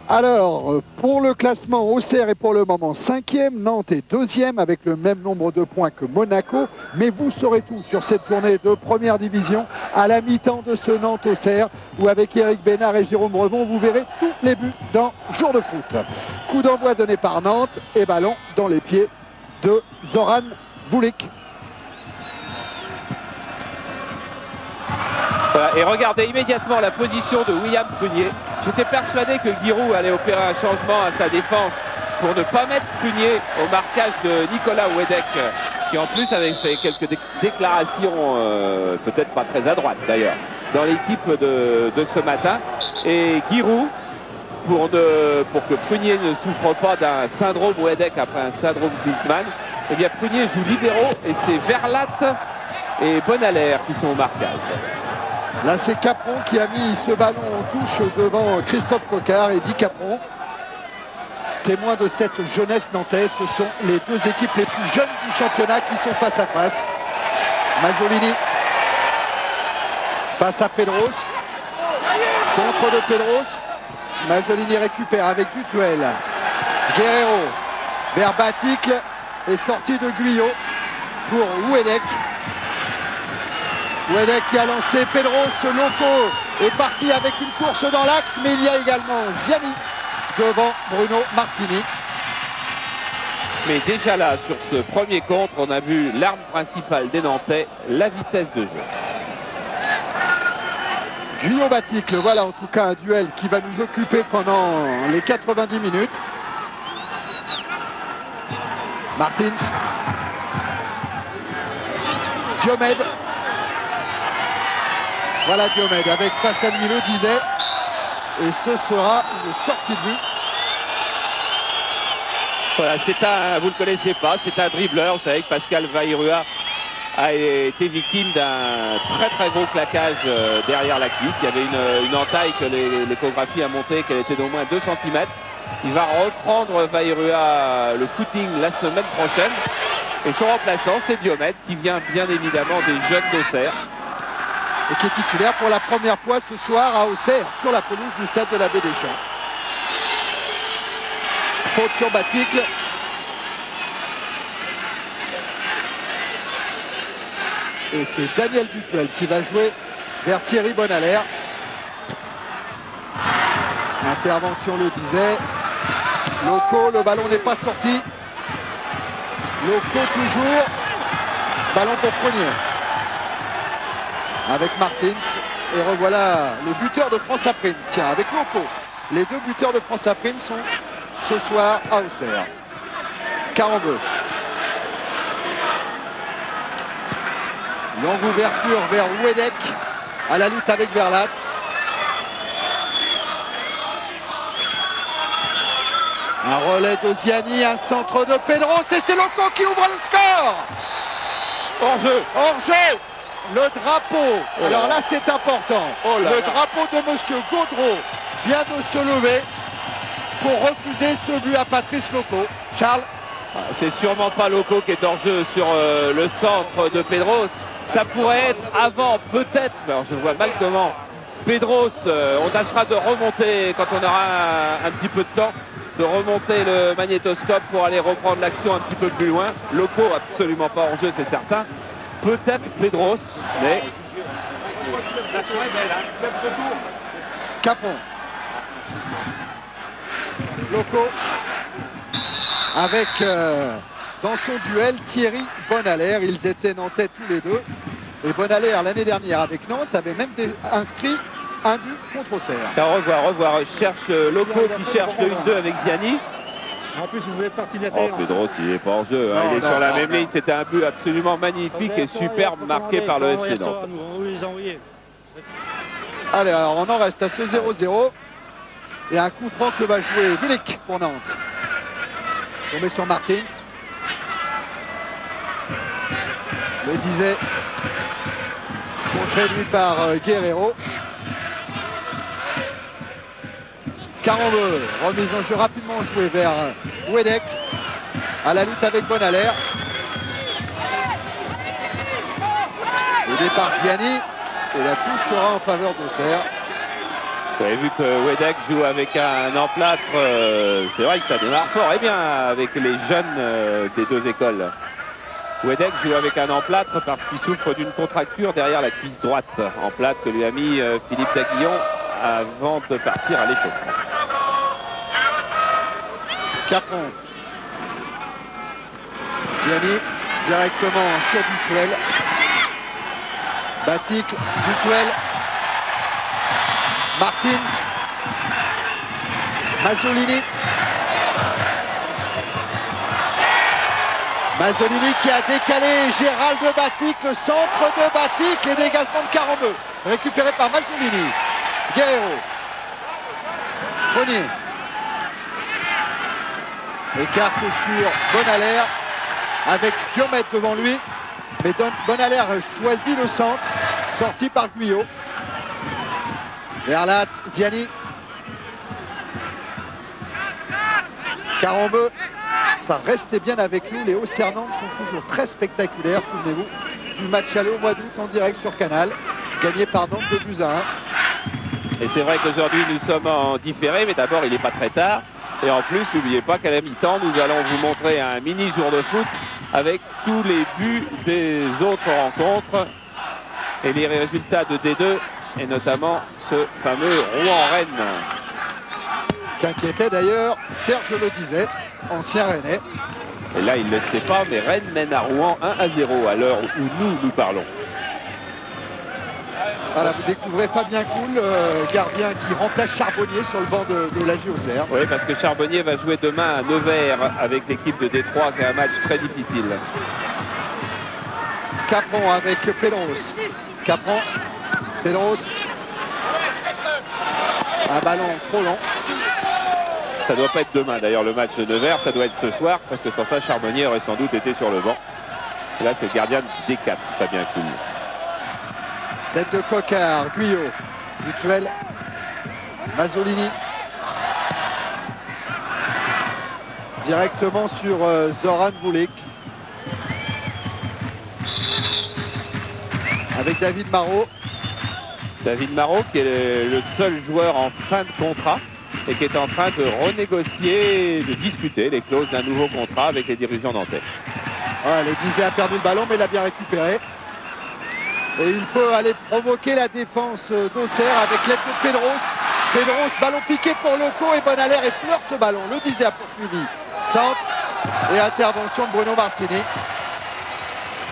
Alors, pour le classement, Auxerre est pour le moment 5e, Nantes est 2e avec le même nombre de points que Monaco. Mais vous saurez tout sur cette journée de première division à la mi-temps de ce Nantes-Auxerre où avec Eric Bénard et Jérôme Brevon, vous verrez tous les buts dans Jour de foot. Coup d'envoi donné par Nantes et ballon dans les pieds de Zoran Vulic. Voilà, et regardez immédiatement la position de William Prunier. J'étais persuadé que Giroud allait opérer un changement à sa défense pour ne pas mettre Prunier au marquage de Nicolas Wedek, qui en plus avait fait quelques déclarations, peut-être pas très à droite d'ailleurs, dans l'équipe de ce matin. Et Giroud, pour que Prunier ne souffre pas d'un syndrome Wedek après un syndrome Klinsmann, eh bien Prunier joue libéraux et c'est Verlat et Bonalaire qui sont au marquage. Là, c'est Capron qui a mis ce ballon en touche devant Christophe Coquard et Di Capron. Témoins de cette jeunesse nantaise, ce sont les deux équipes les plus jeunes du championnat qui sont face à face. Mazzolini face à Pedros. Contre de Pedros. Mazzolini récupère avec Dutuel. Guerrero vers Baticle et sortie de Guyot pour Wedek. Wedek qui a lancé Pedros, Loco est parti avec une course dans l'axe, mais il y a également Ziani devant Bruno Martini. Mais déjà là, sur ce premier contre, on a vu l'arme principale des Nantais, la vitesse de jeu. Guyot-Baticle, voilà en tout cas un duel qui va nous occuper pendant les 90 minutes. Martins. Diomède. Voilà Diomède avec Pascal Milo disait. Et ce sera une sortie de but. Voilà, vous ne le connaissez pas, c'est un dribbleur. Vous savez que Pascal Vairua a été victime d'un très gros claquage derrière la cuisse. Il y avait une entaille que l'échographie a montré qu'elle était d'au moins 2 cm. Il va reprendre Vairua le footing la semaine prochaine. Et son remplaçant, c'est Diomède qui vient bien évidemment des jeunes d'Auxerre. Et qui est titulaire pour la première fois ce soir à Auxerre, sur la pelouse du stade de la Baie des Champs. Faute sur Baticle. Et c'est Daniel Dutuel qui va jouer vers Thierry Bonalaire. Intervention le disait. Loco, le ballon n'est pas sorti. Loco toujours. Ballon pour Prunier. Avec Martins. Et revoilà le buteur de France Prime. Tiens, avec Loco. Les deux buteurs de France Prime sont ce soir à Auxerre. Carambeu. Longue ouverture vers Wedek. À la lutte avec Verlat. Un relais de Ziani, un centre de Pedros et c'est Loco qui ouvre le score. Hors-jeu. Hors-jeu. Le drapeau. Oh là. Alors là c'est important. Oh là le là. drapeau de Monsieur Gaudreau vient de se lever pour refuser ce but à Patrice Loco. Charles. C'est sûrement pas Loco qui est hors jeu sur le centre de Pedros. Ça pourrait être avant, peut-être, alors je vois mal comment. Pedros, on tâchera de remonter quand on aura un petit peu de temps, de remonter le magnétoscope pour aller reprendre l'action un petit peu plus loin. Loco absolument pas hors jeu, c'est certain. Peut-être Pedros, mais... Capron. Loco. Avec dans son duel Thierry Bonalaire. Ils étaient nantais tous les deux. Et Bonalaire l'année dernière avec Nantes avait même inscrit un but contre Auxerre. À revoir. Je cherche Loco qui cherche le 1-2 avec Ziani. En plus, vous êtes parti de la Oh, Pedros, il n'est pas hors jeu. Il est sur la même ligne. C'était un but absolument magnifique et superbe marqué par le FC Nantes. Allez, alors on en reste à ce 0-0. Et un coup franc que va jouer Vulic pour Nantes. Tombé sur Martins. Le disait. Contré lui par Guerrero. Carambeu, remise en jeu rapidement jouée vers Wedek. À la lutte avec Bonalaire. Le départ Ziani. Et la touche sera en faveur d'Auxerre. Et vu que Wedek joue avec un emplâtre, c'est vrai que ça démarre fort et bien avec les jeunes des deux écoles. Wedek joue avec un emplâtre parce qu'il souffre d'une contracture derrière la cuisse droite. Emplâtre que lui a mis Philippe Daguillon avant de partir à l'échauffement. Capron. Ziani directement sur Dutuel. Batic, Dutuel. Martins. Mazzolini. Mazzolini qui a décalé Gérald de Batic, le centre de Batic, les dégagements de Carambeu. Récupéré par Mazzolini. Guerrero. Bonnier. Écarte sur Bonalaire avec Diomède devant lui. Mais Bonalaire choisit le centre, sorti par Guyot. Verlat, Ziani. Carambeu, ça restait bien avec nous. Les Hauts-Cernandes sont toujours très spectaculaires. Souvenez-vous du match aller au mois d'août en direct sur Canal, gagné par Nantes 2-1. Et c'est vrai qu'aujourd'hui nous sommes en différé, mais d'abord il n'est pas très tard. Et en plus, n'oubliez pas qu'à la mi-temps, nous allons vous montrer un mini jour de foot avec tous les buts des autres rencontres et les résultats de D2 et notamment ce fameux Rouen-Rennes. Qu'inquiétait d'ailleurs, Serge le disait, ancien Rennais. Et là, il ne le sait pas, mais Rennes mène à Rouen 1-0 à l'heure où nous parlons. Voilà, vous découvrez Fabien Coul, gardien qui remplace Charbonnier sur le banc de la JOCR. Oui, parce que Charbonnier va jouer demain à Nevers avec l'équipe de Détroit, qui est un match très difficile. Capron avec Pedros. Capron, Pedros. Un ballon trop long. Ça doit pas être demain d'ailleurs le match de Nevers, ça doit être ce soir, parce que sans ça, Charbonnier aurait sans doute été sur le banc. Et là, c'est le gardien de D4, Fabien Coul. Tête de Coquard, Guyot, Dutuel, Mazzolini. Directement sur Zoran Vulic. Avec David Marot. David Marot qui est le seul joueur en fin de contrat et qui est en train de renégocier, de discuter les clauses d'un nouveau contrat avec les dirigeants nantais. Ouais, le Dizet a perdu le ballon mais il l'a bien récupéré. Et il peut aller provoquer la défense d'Auxerre avec l'aide de Pedros. Pedros, ballon piqué pour Loco et Bonalaire effleure ce ballon. Le Dizet a poursuivi. Centre et intervention de Bruno Martini.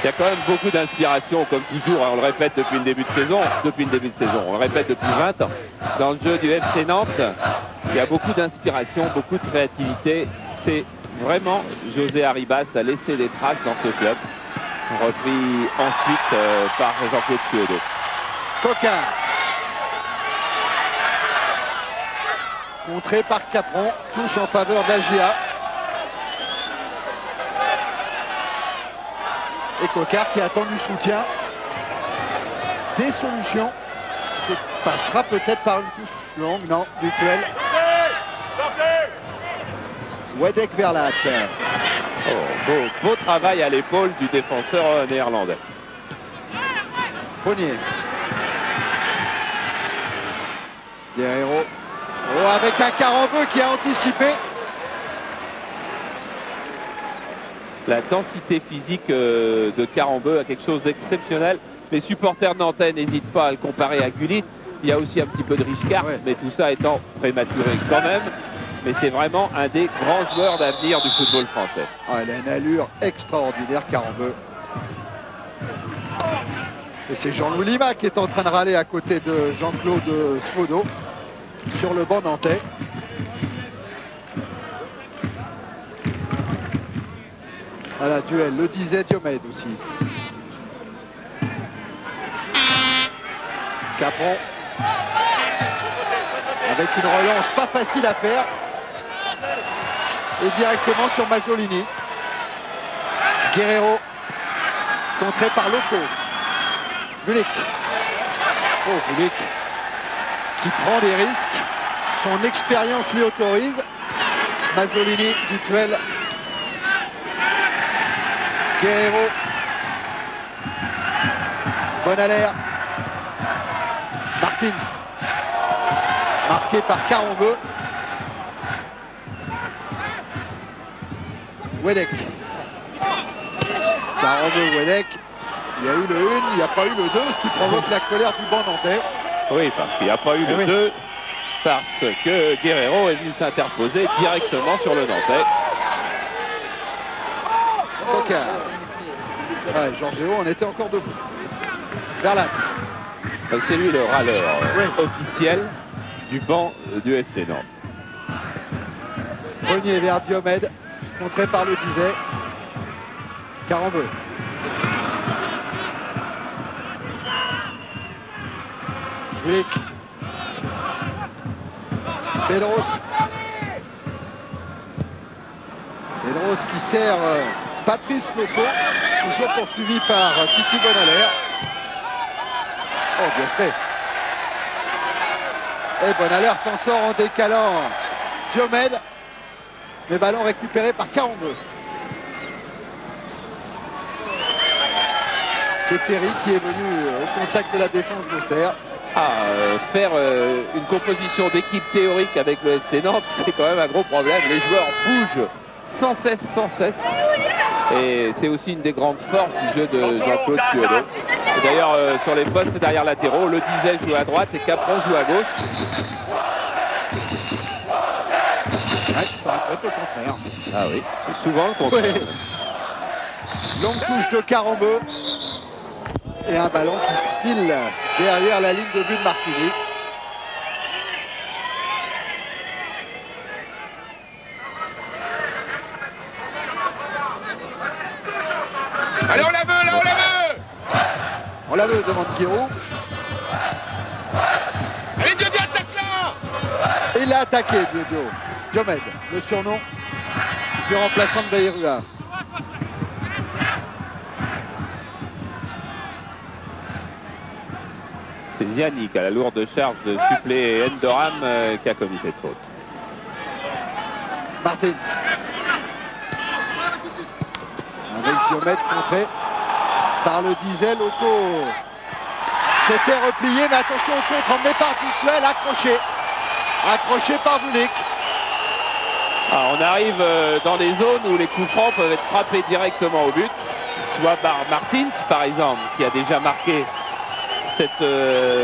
Il y a quand même beaucoup d'inspiration, comme toujours, hein, on le répète depuis le début de saison, on le répète depuis 20 ans. Dans le jeu du FC Nantes, il y a beaucoup d'inspiration, beaucoup de créativité. C'est vraiment José Arribas a laissé des traces dans ce club. Repris ensuite par Jean-Claude Suedo. Coquin. Contré par Capron. Touche en faveur d'Agia. Et Coquard qui attend du soutien. Des solutions. Se passera peut-être par une touche longue. Non, Dutuel. Wedek Verlat. Oh, beau travail à l'épaule du défenseur néerlandais. Bonnier. Guerrero. Oh, avec un Carambeu qui a anticipé. La densité physique de Carambeu a quelque chose d'exceptionnel. Les supporters nantais n'hésitent pas à le comparer à Gullit. Il y a aussi un petit peu de Richcart, ouais. Mais tout ça étant prématuré quand même. Mais c'est vraiment un des grands joueurs d'avenir du football français. Ah, il a une allure extraordinaire, Carambeu. Et c'est Jean-Louis Lima qui est en train de râler à côté de Jean-Claude Suedo sur le banc nantais. Voilà, duel, le disait Diomède aussi. Capron. Avec une relance pas facile à faire. Et directement sur Mazzolini. Guerrero. Contré par Loco. Vulic. Oh, Vulic. Qui prend des risques. Son expérience lui autorise. Mazzolini, Dutuel. Guerrero. Bonalaire. Martins. Marqué par Carambeu. Wedek. Carambeu, Wedek. Il y a eu le 1, il n'y a pas eu le 2, ce qui provoque la colère du banc nantais. Oui, parce qu'il n'y a pas eu le 2, parce que Guerrero est venu s'interposer directement sur le Nantais. Coquard. Ouais, Georgeo, on était encore debout. Verlat. C'est lui le râleur officiel du banc du FC Nantes. Renier vers Diomède, contré par le Dizet. Carambeu. Vulik. Pedros. Pedros qui sert Patrice Loco, toujours poursuivi par Titi Bonaler. Oh, bien fait. Et Bonaler s'en sort en décalant Diomède. Mais ballon récupéré par Carambeu. C'est Ferry qui est venu au contact de la défense d'Auxerre. Faire une composition d'équipe théorique avec le FC Nantes, c'est quand même un gros problème. Les joueurs bougent sans cesse. Et c'est aussi une des grandes forces du jeu de Jean-Claude Suedo. D'ailleurs, sur les postes derrière latéraux, le Dizet joue à droite et Capron joue à gauche. Ouais, ça peut être le contraire. Ah oui, c'est souvent le contraire. Ouais. Longue touche de Carambeu. Et un ballon qui se file derrière la ligne de but de Martini. Allez, on la veut, là, on la veut. On la veut, demande Guiraud. Allez, Dieu, attaque là. Il a attaqué, Diomède, le surnom du remplaçant de Bayrua. C'est Zianic à la lourde charge de suppléer Endoram qui a commis cette faute. Martins. Avec Diomède contré par le Dizet. Loco s'était replié, mais attention au contre emmené par Dutuel, accroché par Vulik. On arrive dans des zones où les coups francs peuvent être frappés directement au but, soit par Martins par exemple, qui a déjà marqué cette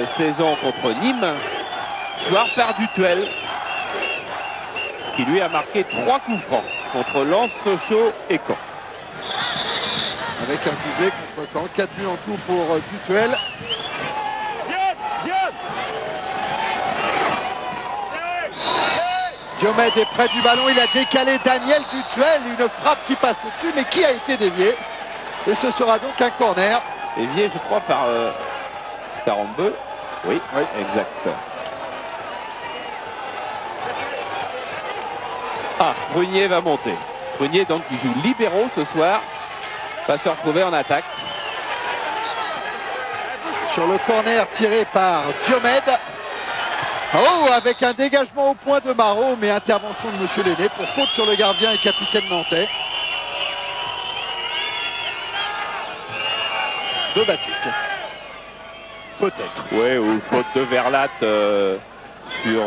saison contre Nîmes, soit par Dutuel, qui lui a marqué 3 coups francs contre Lens, Sochaux et Caen. Avec un doublé contre Caen, 4 buts en tout pour Dutuel. Diomède est près du ballon, il a décalé Daniel Dutuel, une frappe qui passe au-dessus, mais qui a été déviée. Et ce sera donc un corner. Dévié, je crois, par Carambeu. Oui, exact. Brunier va monter. Brunier donc qui joue libéraux ce soir, va se retrouver en attaque. Sur le corner tiré par Diomède. Oh, avec un dégagement au point de Marot, mais intervention de Monsieur Lenné pour faute sur le gardien et capitaine nantais. De Batic. Peut-être. Oui, ou faute de Verlat sur...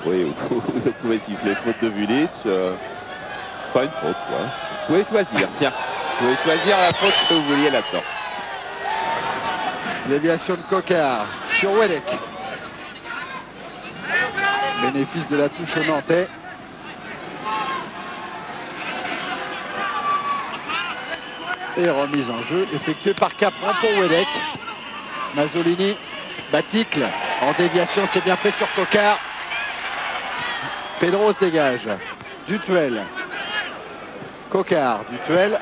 Oui, vous pouvez siffler faute de Vulic. Pas une faute, quoi. Vous pouvez choisir, tiens. Vous pouvez choisir la faute que vous vouliez là-dedans. Déviation de Coquard sur Wedek. Bénéfice de la touche au Nantais. Et remise en jeu effectuée par Capron pour Wedek. Mazzolini, Baticle en déviation, c'est bien fait sur Coquard. Pedros dégage. Dutuel. Coquard, Dutuel.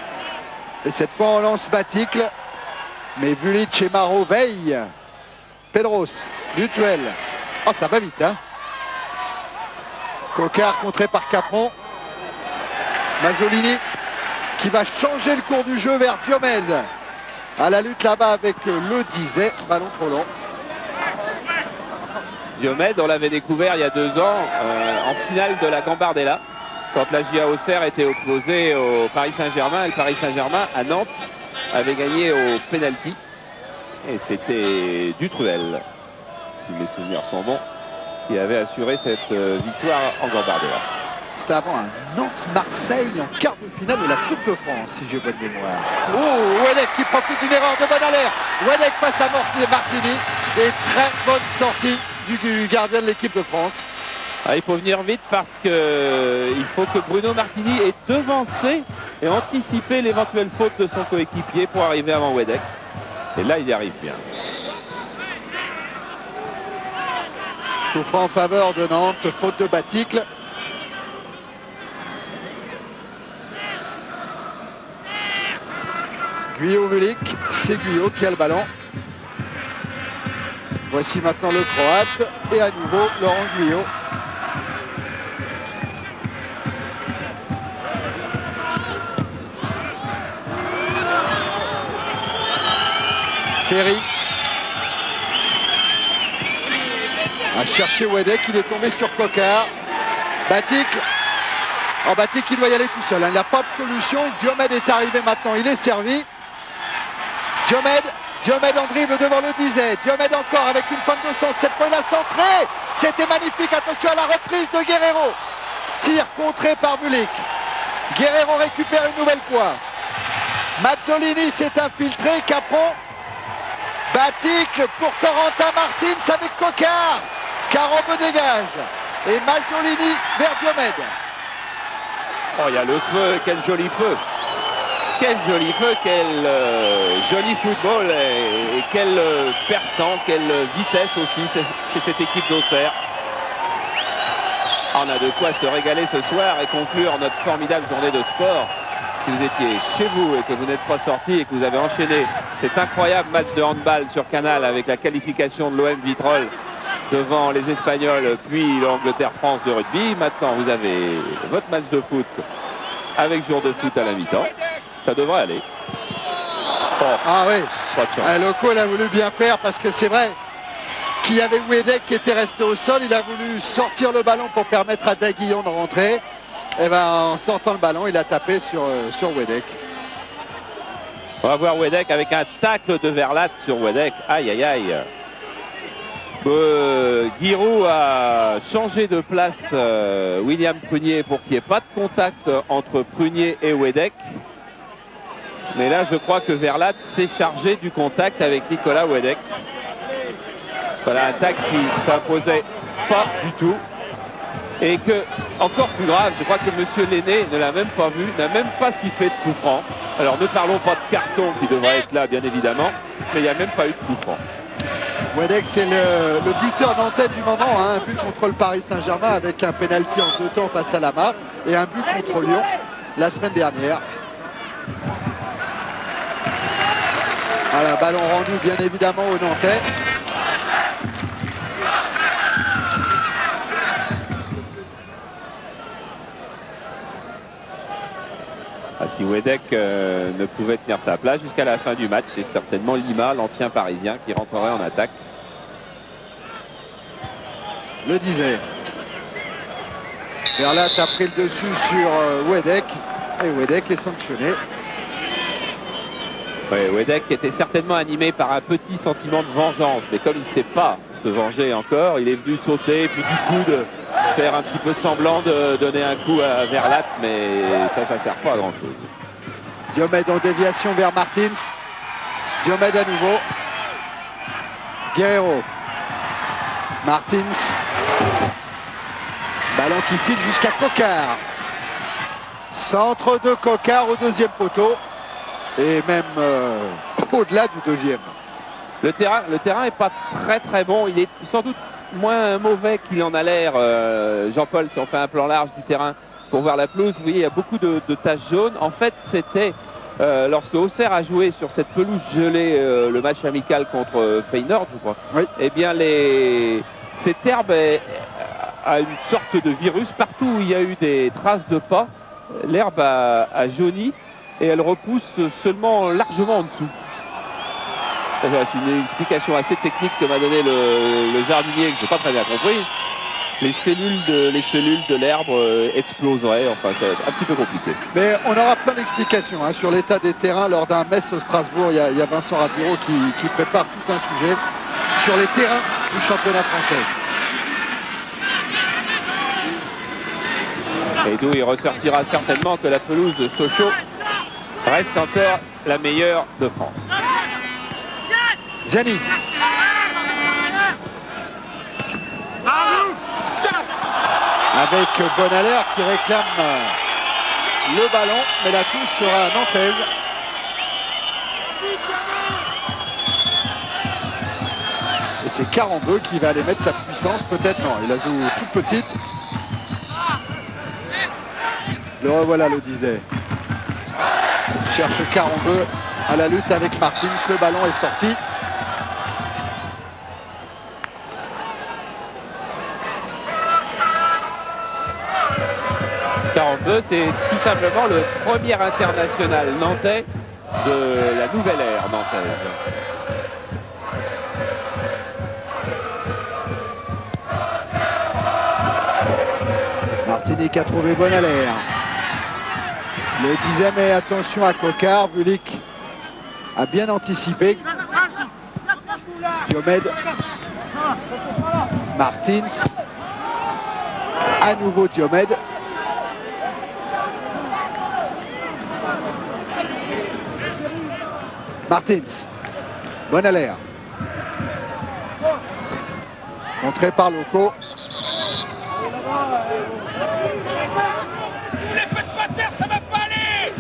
Et cette fois on lance Baticle. Mais Vulic et Marot veillent. Pedros, Dutuel. Oh, ça va vite, hein. Coquard contré par Capron. Mazzolini qui va changer le cours du jeu vers Diomède. À la lutte là-bas avec le Dizet. Ballon trop long. Diomède, on l'avait découvert il y a 2 ans en finale de la Gambardella, quand la JA Auxerre était opposée au Paris Saint-Germain. Et le Paris Saint-Germain à Nantes avait gagné au penalty. Et c'était Dutruel, si mes souvenirs sont bons, qui avait assuré cette victoire en Gambardella. C'était avant un Nantes-Marseille en quart de finale de la Coupe de France, si j'ai bonne mémoire. Oh, Wedek qui profite d'une erreur de Bonalaire. Wedek face à Martini. Et très bonne sortie du gardien de l'équipe de France. Ah, il faut venir vite parce qu'il faut que Bruno Martini ait devancé et anticipé l'éventuelle faute de son coéquipier pour arriver avant Wedek. Et là, il y arrive bien. Coup franc en faveur de Nantes, faute de Baticle. Guyot-Vulic, c'est Guyot qui a le ballon. Voici maintenant le Croate et à nouveau Laurent Guyot. Ferry a cherché Wedek, il est tombé sur Coquart. Baticle. Oh, Baticle qui doit y aller tout seul, hein. Il n'a pas de solution. Diomède est arrivé maintenant, il est servi. Diomède en dribble devant le Dizet. Diomède encore avec une fin de centre. Cette fois il a centré. C'était magnifique. Attention à la reprise de Guerrero. Tir contré par Vulic. Guerrero récupère une nouvelle fois. Mazzolini s'est infiltré. Capron. Baticle pour Corentin Martins avec Coquart. Carambe dégage. Et Mazzolini vers Diomède. Oh, il y a le feu. Quel joli feu. Quel joli feu, quel joli football et quel perçant, quelle vitesse aussi, c'est cette équipe d'Auxerre. On a de quoi se régaler ce soir et conclure notre formidable journée de sport. Si vous étiez chez vous et que vous n'êtes pas sorti et que vous avez enchaîné cet incroyable match de handball sur Canal avec la qualification de l'OM Vitrolles devant les Espagnols puis l'Angleterre-France de rugby, maintenant vous avez votre match de foot avec jour de foot à la mi-temps. Ça devrait aller. Oh, ah oui, pas de chance. Loco l'a voulu bien faire parce que c'est vrai qu'il y avait Wedek qui était resté au sol. Il a voulu sortir le ballon pour permettre à Daguillon de rentrer. Et ben en sortant le ballon, il a tapé sur Wedek. On va voir Wedek avec un tacle de Verlat sur Wedek. Aïe aïe aïe. Giroud a changé de place William Prunier pour qu'il n'y ait pas de contact entre Prunier et Wedek. Mais là, je crois que Verlat s'est chargé du contact avec Nicolas Wedek. Voilà un tacle qui ne s'imposait pas du tout. Et que, encore plus grave, je crois que M. Lenné ne l'a même pas vu, n'a même pas sifflé de coup franc. Alors ne parlons pas de carton qui devrait être là, bien évidemment, mais il n'y a même pas eu de coup franc. Wedek, c'est le buteur nantais du moment, hein, un but contre le Paris Saint-Germain avec un pénalty en 2 temps face à Lama et un but contre Lyon la semaine dernière. Voilà, ballon rendu bien évidemment aux Nantais. Ah, si Wedek ne pouvait tenir sa place jusqu'à la fin du match, c'est certainement Lima, l'ancien Parisien, qui rentrerait en attaque. Le disait. Verlat a pris le dessus sur Wedek et Wedek est sanctionné. Ouais, Wedek était certainement animé par un petit sentiment de vengeance, mais comme il ne sait pas se venger encore, il est venu sauter, puis du coup de faire un petit peu semblant de donner un coup à Verlat, mais ça ne sert pas à grand chose. Diomède en déviation vers Martins. Diomède à nouveau. Guerrero. Martins. Ballon qui file jusqu'à Coquart. Centre de Coquart au deuxième poteau. Et même au-delà du deuxième. Le terrain n'est pas très bon. Il est sans doute moins mauvais qu'il en a l'air. Jean-Paul, si on fait un plan large du terrain pour voir la pelouse, vous voyez, il y a beaucoup de taches jaunes. En fait, c'était lorsque Auxerre a joué sur cette pelouse gelée le match amical contre Feyenoord, je crois. Oui. Eh bien, cette herbe a une sorte de virus. Partout où il y a eu des traces de pas, l'herbe a jauni. Et elle repousse seulement largement en dessous. C'est une explication assez technique que m'a donné le jardinier, que je n'ai pas très bien compris. les cellules de l'herbe exploseraient. Enfin, ça va être un petit peu compliqué. Mais on aura plein d'explications hein, sur l'état des terrains lors d'un Metz au Strasbourg. Il y a Vincent Radiro qui prépare tout un sujet sur les terrains du championnat français. Et d'où il ressortira certainement que la pelouse de Sochaux reste encore la meilleure de France. Ziani. Avec Bonaler qui réclame le ballon, mais la touche sera nantaise. Et c'est Carambeu qui va aller mettre sa puissance, peut-être non, il la joue toute petite. Le revoilà, le disait. Cherche Carambeu à la lutte avec Martins, le ballon est sorti. Carambeu, c'est tout simplement le premier international nantais de la nouvelle ère nantaise. Martinique a trouvé Bonaler. Le disait, mais attention à Coquard. Vulic a bien anticipé. Diomède. Martins. À nouveau Diomède. Martins. Bonaler. Contré par Loco. Ne les faites pas taire, ça va pas aller.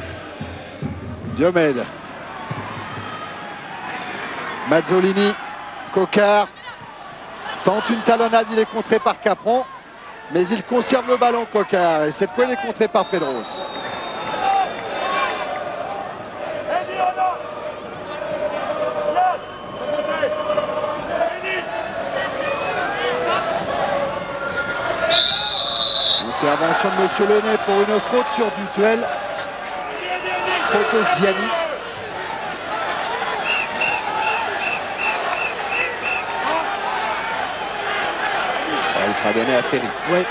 Diomède. Mazzolini. Coquard. Tente une talonnade, il est contré par Capron. Mais il conserve le ballon, Coquard. Et cette fois, il est contré par Pedros. Intervention de Monsieur Lenné pour une faute sur Dutuel. Faute de Ziani. Il sera donné à Ferry. Oui,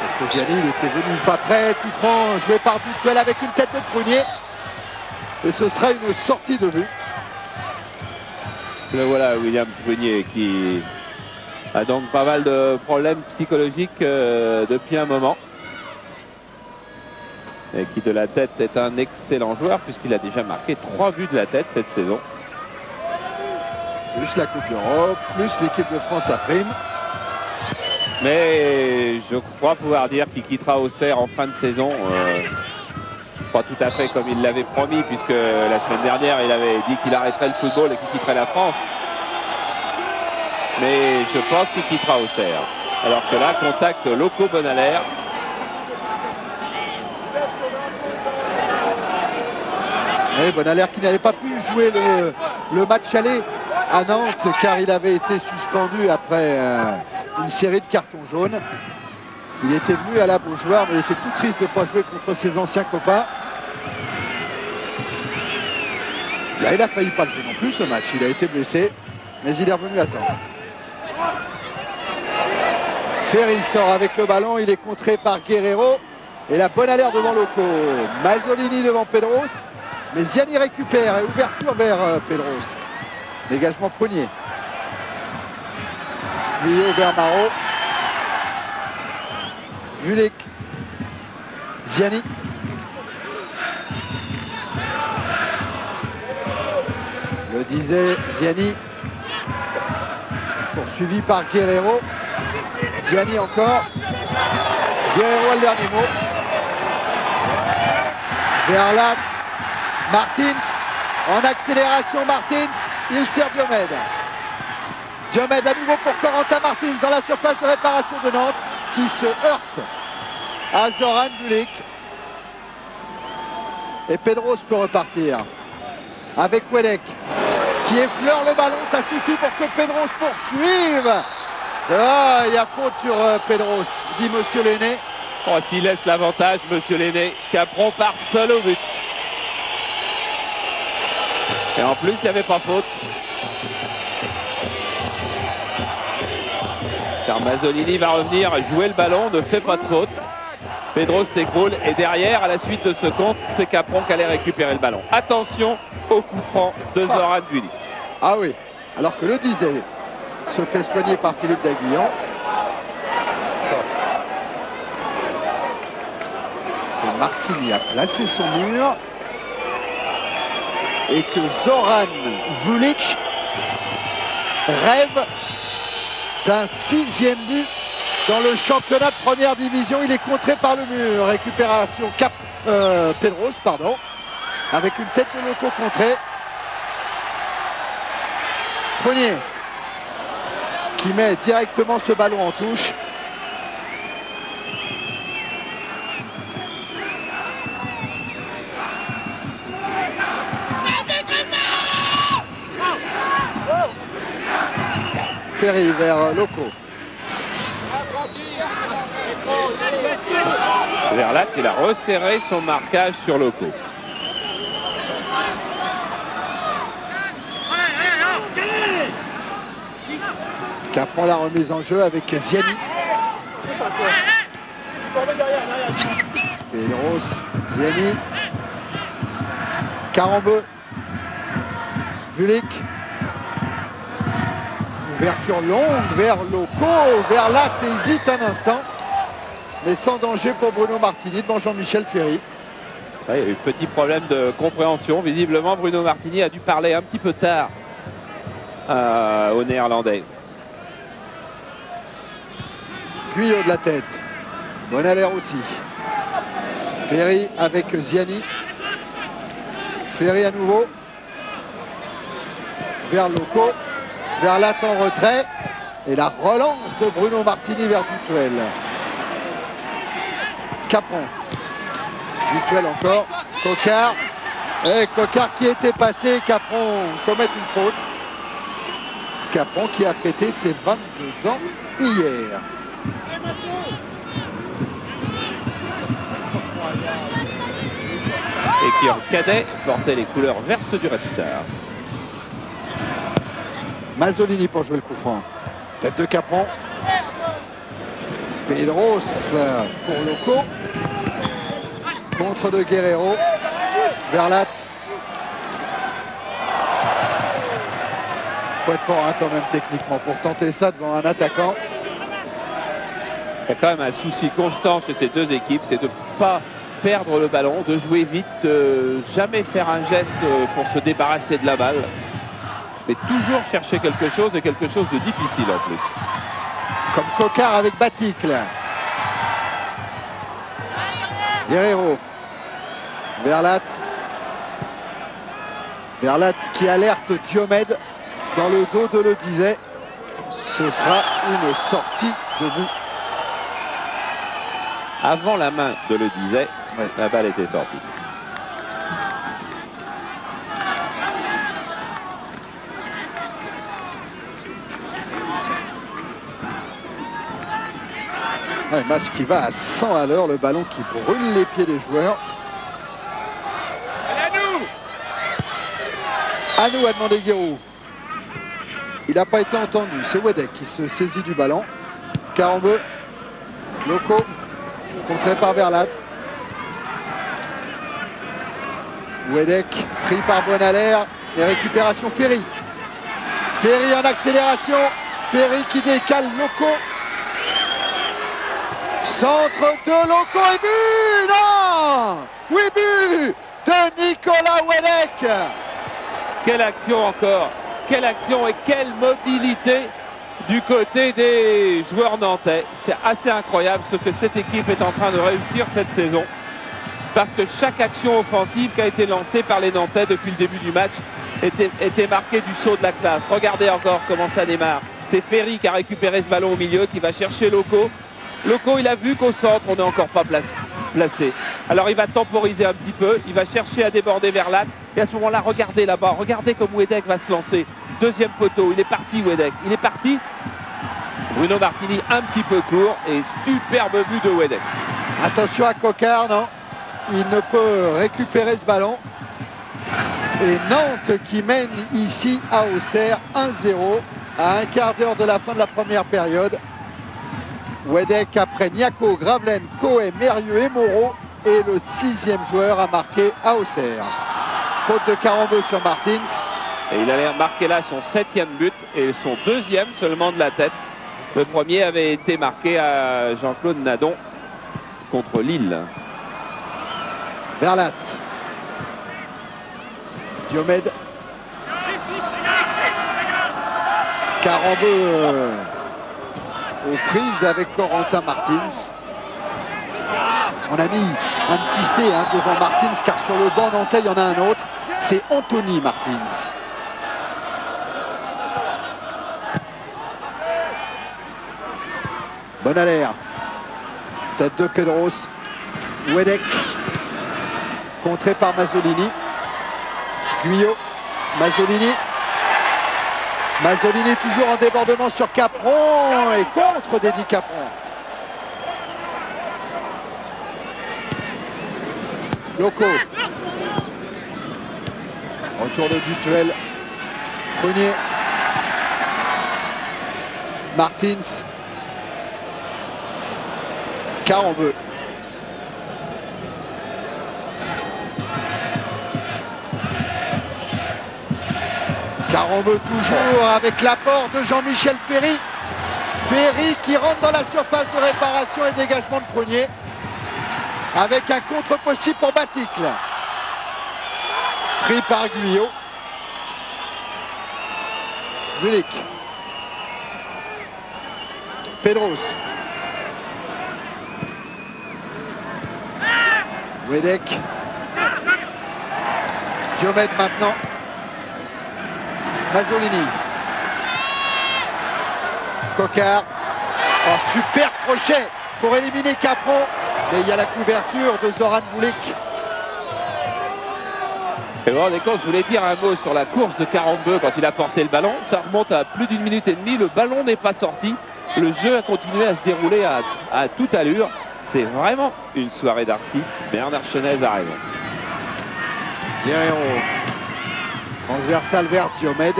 parce que Ziani, il était venu pas prêt. Tout franc, joué par Dutuel avec une tête de Prunier. Et ce sera une sortie de vue. Le voilà, William Prunier, qui a donc pas mal de problèmes psychologiques depuis un moment. Et qui de la tête est un excellent joueur puisqu'il a déjà marqué 3 buts de la tête cette saison. Plus la Coupe d'Europe, plus l'équipe de France à prime. Mais je crois pouvoir dire qu'il quittera Auxerre en fin de saison. Pas tout à fait comme il l'avait promis, puisque la semaine dernière il avait dit qu'il arrêterait le football et qu'il quitterait la France. Mais je pense qu'il quittera Auxerre. Alors que là, contact Loco Bonaler. Oui, Bonaler qui n'avait pas pu jouer le match aller à Nantes car il avait été suspendu après une série de cartons jaunes. Il était venu à la Beaujoire, mais il était tout triste de ne pas jouer contre ses anciens copains. Là, il a failli pas le jouer non plus ce match. Il a été blessé, mais il est revenu à temps. Ferry sort avec le ballon, il est contré par Guerrero. Et la Bonaler devant Loco. Mazzolini devant Pedros. Mais Ziani récupère et ouverture vers Pedros. Dégagement Prunier. Guyot vers Marot. Vulic. Ziani. Le disait Ziani. Poursuivi par Guerrero. Ziani encore. Guerrero a le dernier mot. Verlat. Martins. En accélération Martins. Il sert Diomède. Diomède à nouveau pour Corentin Martins dans la surface de réparation de Nantes qui se heurte à Zoran Vulic. Et Pedros peut repartir avec Wedek qui effleure le ballon. Ça suffit pour que Pedros poursuive. Ah, il y a faute sur Pedros, dit Monsieur Lenné. Oh, s'il laisse l'avantage, Monsieur Lenné, Capron part seul au but. Et en plus, il n'y avait pas faute. car Mazzolini va revenir jouer le ballon, ne fait pas de faute. Pedros s'écroule et derrière, à la suite de ce compte, c'est Capron qui allait récupérer le ballon. Attention au coup franc de Zoran Vulic. Ah oui, alors que le disait se fait soigner par Philippe Daguillon. Et Martini a placé son mur. Et que Zoran Vulic rêve d'un 6e but dans le championnat de première division. Il est contré par le mur. Récupération Pedros, pardon, avec une tête de Loco contrée. Prunier qui met directement ce ballon en touche. Ferry vers Loco. Verlat, il a resserré son marquage sur Loco. Capron la remise en jeu avec Ziani. Pedros, Ziani. Carambeu. Vulic. Ouverture longue vers Loco. Verlat hésite un instant. Mais sans danger pour Bruno Martini devant Jean-Michel Ferry. Ouais, il y a eu petit problème de compréhension. Visiblement, Bruno Martini a dû parler un petit peu tard aux Néerlandais. Guyot de la tête. Bonalaire aussi. Ferry avec Ziani. Ferry à nouveau. Vers Loco. Verlat en retrait. Et la relance de Bruno Martini vers Dutuel. Capron. Dutuel encore. Coquard. Et Coquard qui était passé. Capron commet une faute. Capron qui a fêté ses 22 ans hier. Et qui en cadet portait les couleurs vertes du Red Star. Mazzolini pour jouer le coup franc. Tête de Capron. Pedros pour Loco. Contre de Guerrero. Verlat. Faut être fort hein, quand même techniquement pour tenter ça devant un attaquant. Il y a quand même un souci constant chez ces deux équipes, c'est de ne pas perdre le ballon, de jouer vite, de jamais faire un geste pour se débarrasser de la balle. Mais toujours chercher quelque chose et quelque chose de difficile en plus. Comme Coquard avec Baticle. Guerrero. Verlat. Verlat qui alerte Diomède dans le dos de Le Disait. Ce sera une sortie de but. Avant la main de Le Disait, ouais, la balle était sortie. Un match qui va à 100 à l'heure, le ballon qui brûle les pieds des joueurs. À nous a demandé Guérou. Il n'a pas été entendu. C'est Wedek qui se saisit du ballon. Carambeu. Loco. Contré par Verlat. Wedek pris par Bonalaire. Et récupération Ferry. Ferry en accélération. Ferry qui décale Loco. Centre de Loco et but. Non. Oui, but de Nicolas Wedek. Quelle action encore. Quelle action et quelle mobilité du côté des joueurs nantais. C'est assez incroyable ce que cette équipe est en train de réussir cette saison. Parce que chaque action offensive qui a été lancée par les Nantais depuis le début du match était marquée du saut de la classe. Regardez encore comment ça démarre. C'est Ferry qui a récupéré ce ballon au milieu, qui va chercher Loco. Loco, il a vu qu'au centre, on n'est encore pas placé. Alors il va temporiser un petit peu. Il va chercher à déborder Verlat. Et à ce moment-là, regardez là-bas. Regardez comme Wedek va se lancer. Deuxième poteau. Il est parti, Wedek. Il est parti. Bruno Martini un petit peu court. Et superbe but de Wedek. Attention à Coquard, non. Il ne peut récupérer ce ballon. Et Nantes qui mène ici à Auxerre 1-0 à un quart d'heure de la fin de la première période. Wedek après Niako, Gravelaine, Coé, Mérieux et Moreau. Et le 6e joueur a marqué à Auxerre. Faute de Carambeu sur Martins. Et il allait marquer là son 7e but et son 2e seulement de la tête. Le premier avait été marqué à Jean-Claude Nadon contre Lille. Verlat. Diomède. Carambeu aux prises avec Corentin Martins. On a mis un petit C devant Martins car sur le banc nantais il y en a un autre. C'est Anthony Martins. Bonalaire. Tête de Pedros. Wedek. Contré par Mazzolini. Guyot. Mazzolini. Mazzolini toujours en débordement sur Capron et contre Dédi Capron. Loco. Retour de Dutuel. Prunier. Martins. Carambeu. Carambeu toujours avec l'apport de Jean-Michel Ferry. Ferry qui rentre dans la surface de réparation et dégagement de Prunier. Avec un contre possible pour Baticle. Pris par Guyot. Mulik. Pedros. Wedek. Diomède maintenant. Mazzolini. Coquart. Oh, super crochet pour éliminer Capron. Mais il y a la couverture de Zoran Boulik. Et bon, je voulais dire un mot sur la course de Carambeu quand il a porté le ballon. Ça remonte à plus d'1 minute et demie. Le ballon n'est pas sorti. Le jeu a continué à se dérouler à toute allure. C'est vraiment une soirée d'artistes. Bernard Chenez a raison. Guerrero. Transversal vers Diomède.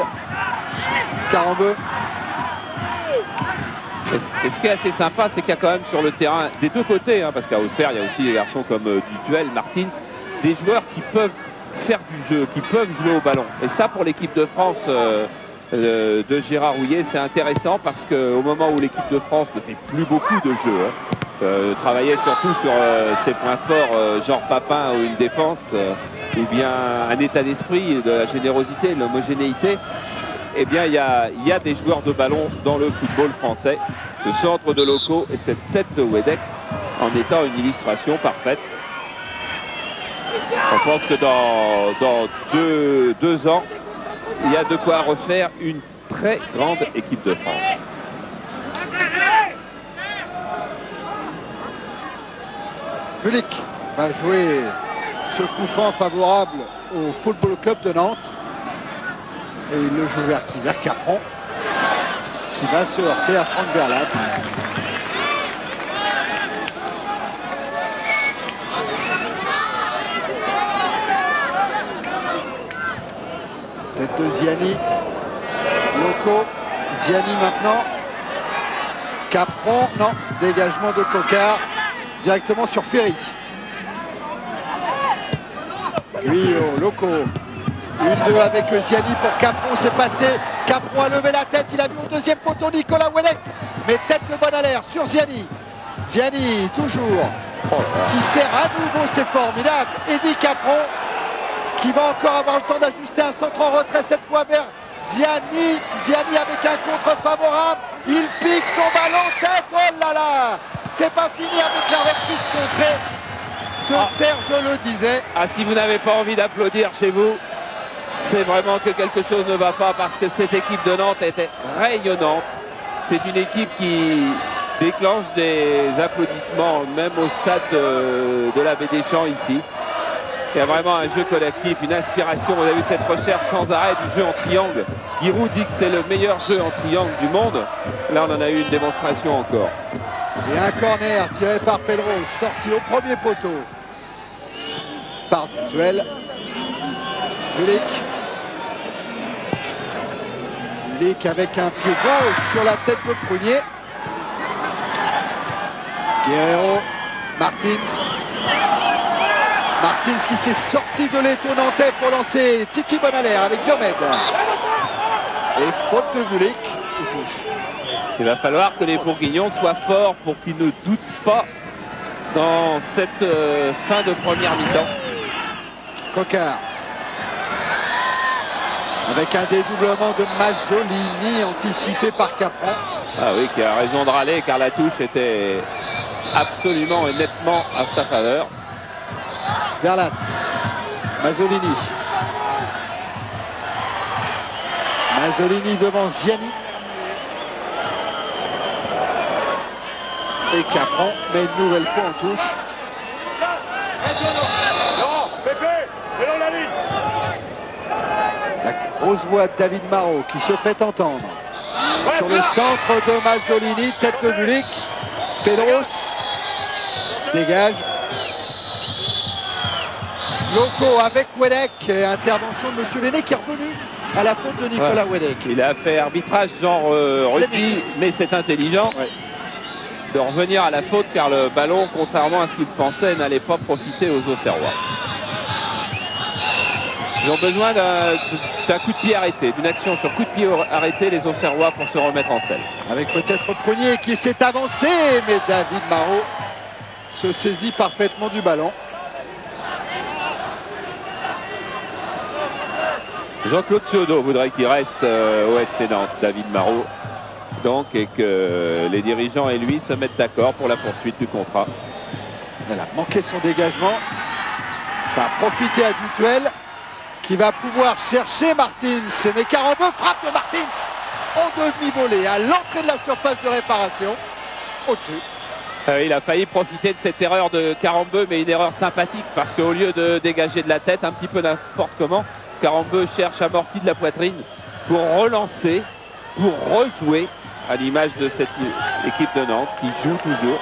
Carambeu. Et ce qui est assez sympa, c'est qu'il y a quand même sur le terrain, des deux côtés, parce qu'à Auxerre, il y a aussi des garçons comme Dutuel, Martins, des joueurs qui peuvent faire du jeu, qui peuvent jouer au ballon. Et ça, pour l'équipe de France de Gérard Houllier, c'est intéressant parce qu'au moment où l'équipe de France ne fait plus beaucoup de jeu, travailler surtout sur ses points forts, genre Papin ou une défense, ou bien un état d'esprit, de la générosité, de l'homogénéité, eh bien, il y a des joueurs de ballon dans le football français. Ce centre de Loco et cette tête de Wedek en étant une illustration parfaite. On pense que dans deux ans, il y a de quoi refaire une très grande équipe de France. Bulik va jouer ce coup franc favorable au Football Club de Nantes. Et il le joue vers Capron, qui va se heurter à Franck Verlat. Tête de Ziani. Loco. Ziani maintenant. Capron, non. Dégagement de Coquart. Directement sur Ferry. Guyot, Loco. 1-2 avec Ziani pour Capron, c'est passé. Capron a levé la tête, il a vu au deuxième poteau Nicolas Wedek. Mais tête de Bonalaire sur Ziani. Ziani toujours, qui sert à nouveau, c'est formidable. Eddy Capron, qui va encore avoir le temps d'ajuster un centre en retrait, cette fois vers Ziani. Ziani avec un contre favorable. Il pique son ballon tête, oh là là. C'est pas fini avec la reprise contrée que Serge le disait. Ah, si vous n'avez pas envie d'applaudir chez vous, c'est vraiment que quelque chose ne va pas parce que cette équipe de Nantes était rayonnante. C'est une équipe qui déclenche des applaudissements même au stade de la Baie des Champs ici. Il y a vraiment un jeu collectif, une inspiration. Vous avez vu cette recherche sans arrêt du jeu en triangle. Giroud dit que c'est le meilleur jeu en triangle du monde. Là, on en a eu une démonstration encore. Et un corner tiré par Pedro, sorti au premier poteau par Dutuel. Bulik. Bulik avec un pied gauche sur la tête de Prunier. Guerrero, Martins. Martins qui s'est sorti de l'étau nantais pour lancer Titi Bonalaire avec Diomède. Et faute de Vulik, il touche. Il va falloir que les Bourguignons soient forts pour qu'ils ne doutent pas dans cette fin de première mi-temps. Coquard. Avec un dédoublement de Mazzolini anticipé par Capron. Ah oui, qui a raison de râler car la touche était absolument et nettement à sa faveur. Verlat. Mazzolini. Mazzolini devant Ziani. Et Capron met une nouvelle fois en touche. La grosse voix de David Marot qui se fait entendre. Sur le centre de Mazzolini, tête de Vulik. Pedros dégage. Loco avec Wedek. Intervention de M. Lenné qui est revenu à la faute de Nicolas Wedek. Il a fait arbitrage genre rugby, mais c'est intelligent. Ouais. De revenir à la faute car le ballon, contrairement à ce qu'il pensait, n'allait pas profiter aux Auxerrois. Ils ont besoin d'un coup de pied arrêté, d'une action sur coup de pied arrêté, les Auxerrois, pour se remettre en selle. Avec peut-être Prunier qui s'est avancé, mais David Marot se saisit parfaitement du ballon. Jean-Claude Ciodo voudrait qu'il reste au FC Nantes, David Marot. Donc, et que les dirigeants et lui se mettent d'accord pour la poursuite du contrat. Elle a manqué son dégagement. Ça a profité à Dutuel qui va pouvoir chercher Martins. Mais Carambeu frappe de Martins en demi-volée à l'entrée de la surface de réparation. Au-dessus. Il a failli profiter de cette erreur de Carambeu, mais une erreur sympathique parce qu'au lieu de dégager de la tête, un petit peu n'importe comment, Carambeu cherche amorti de la poitrine pour relancer, pour rejouer à l'image de cette équipe de Nantes qui joue toujours.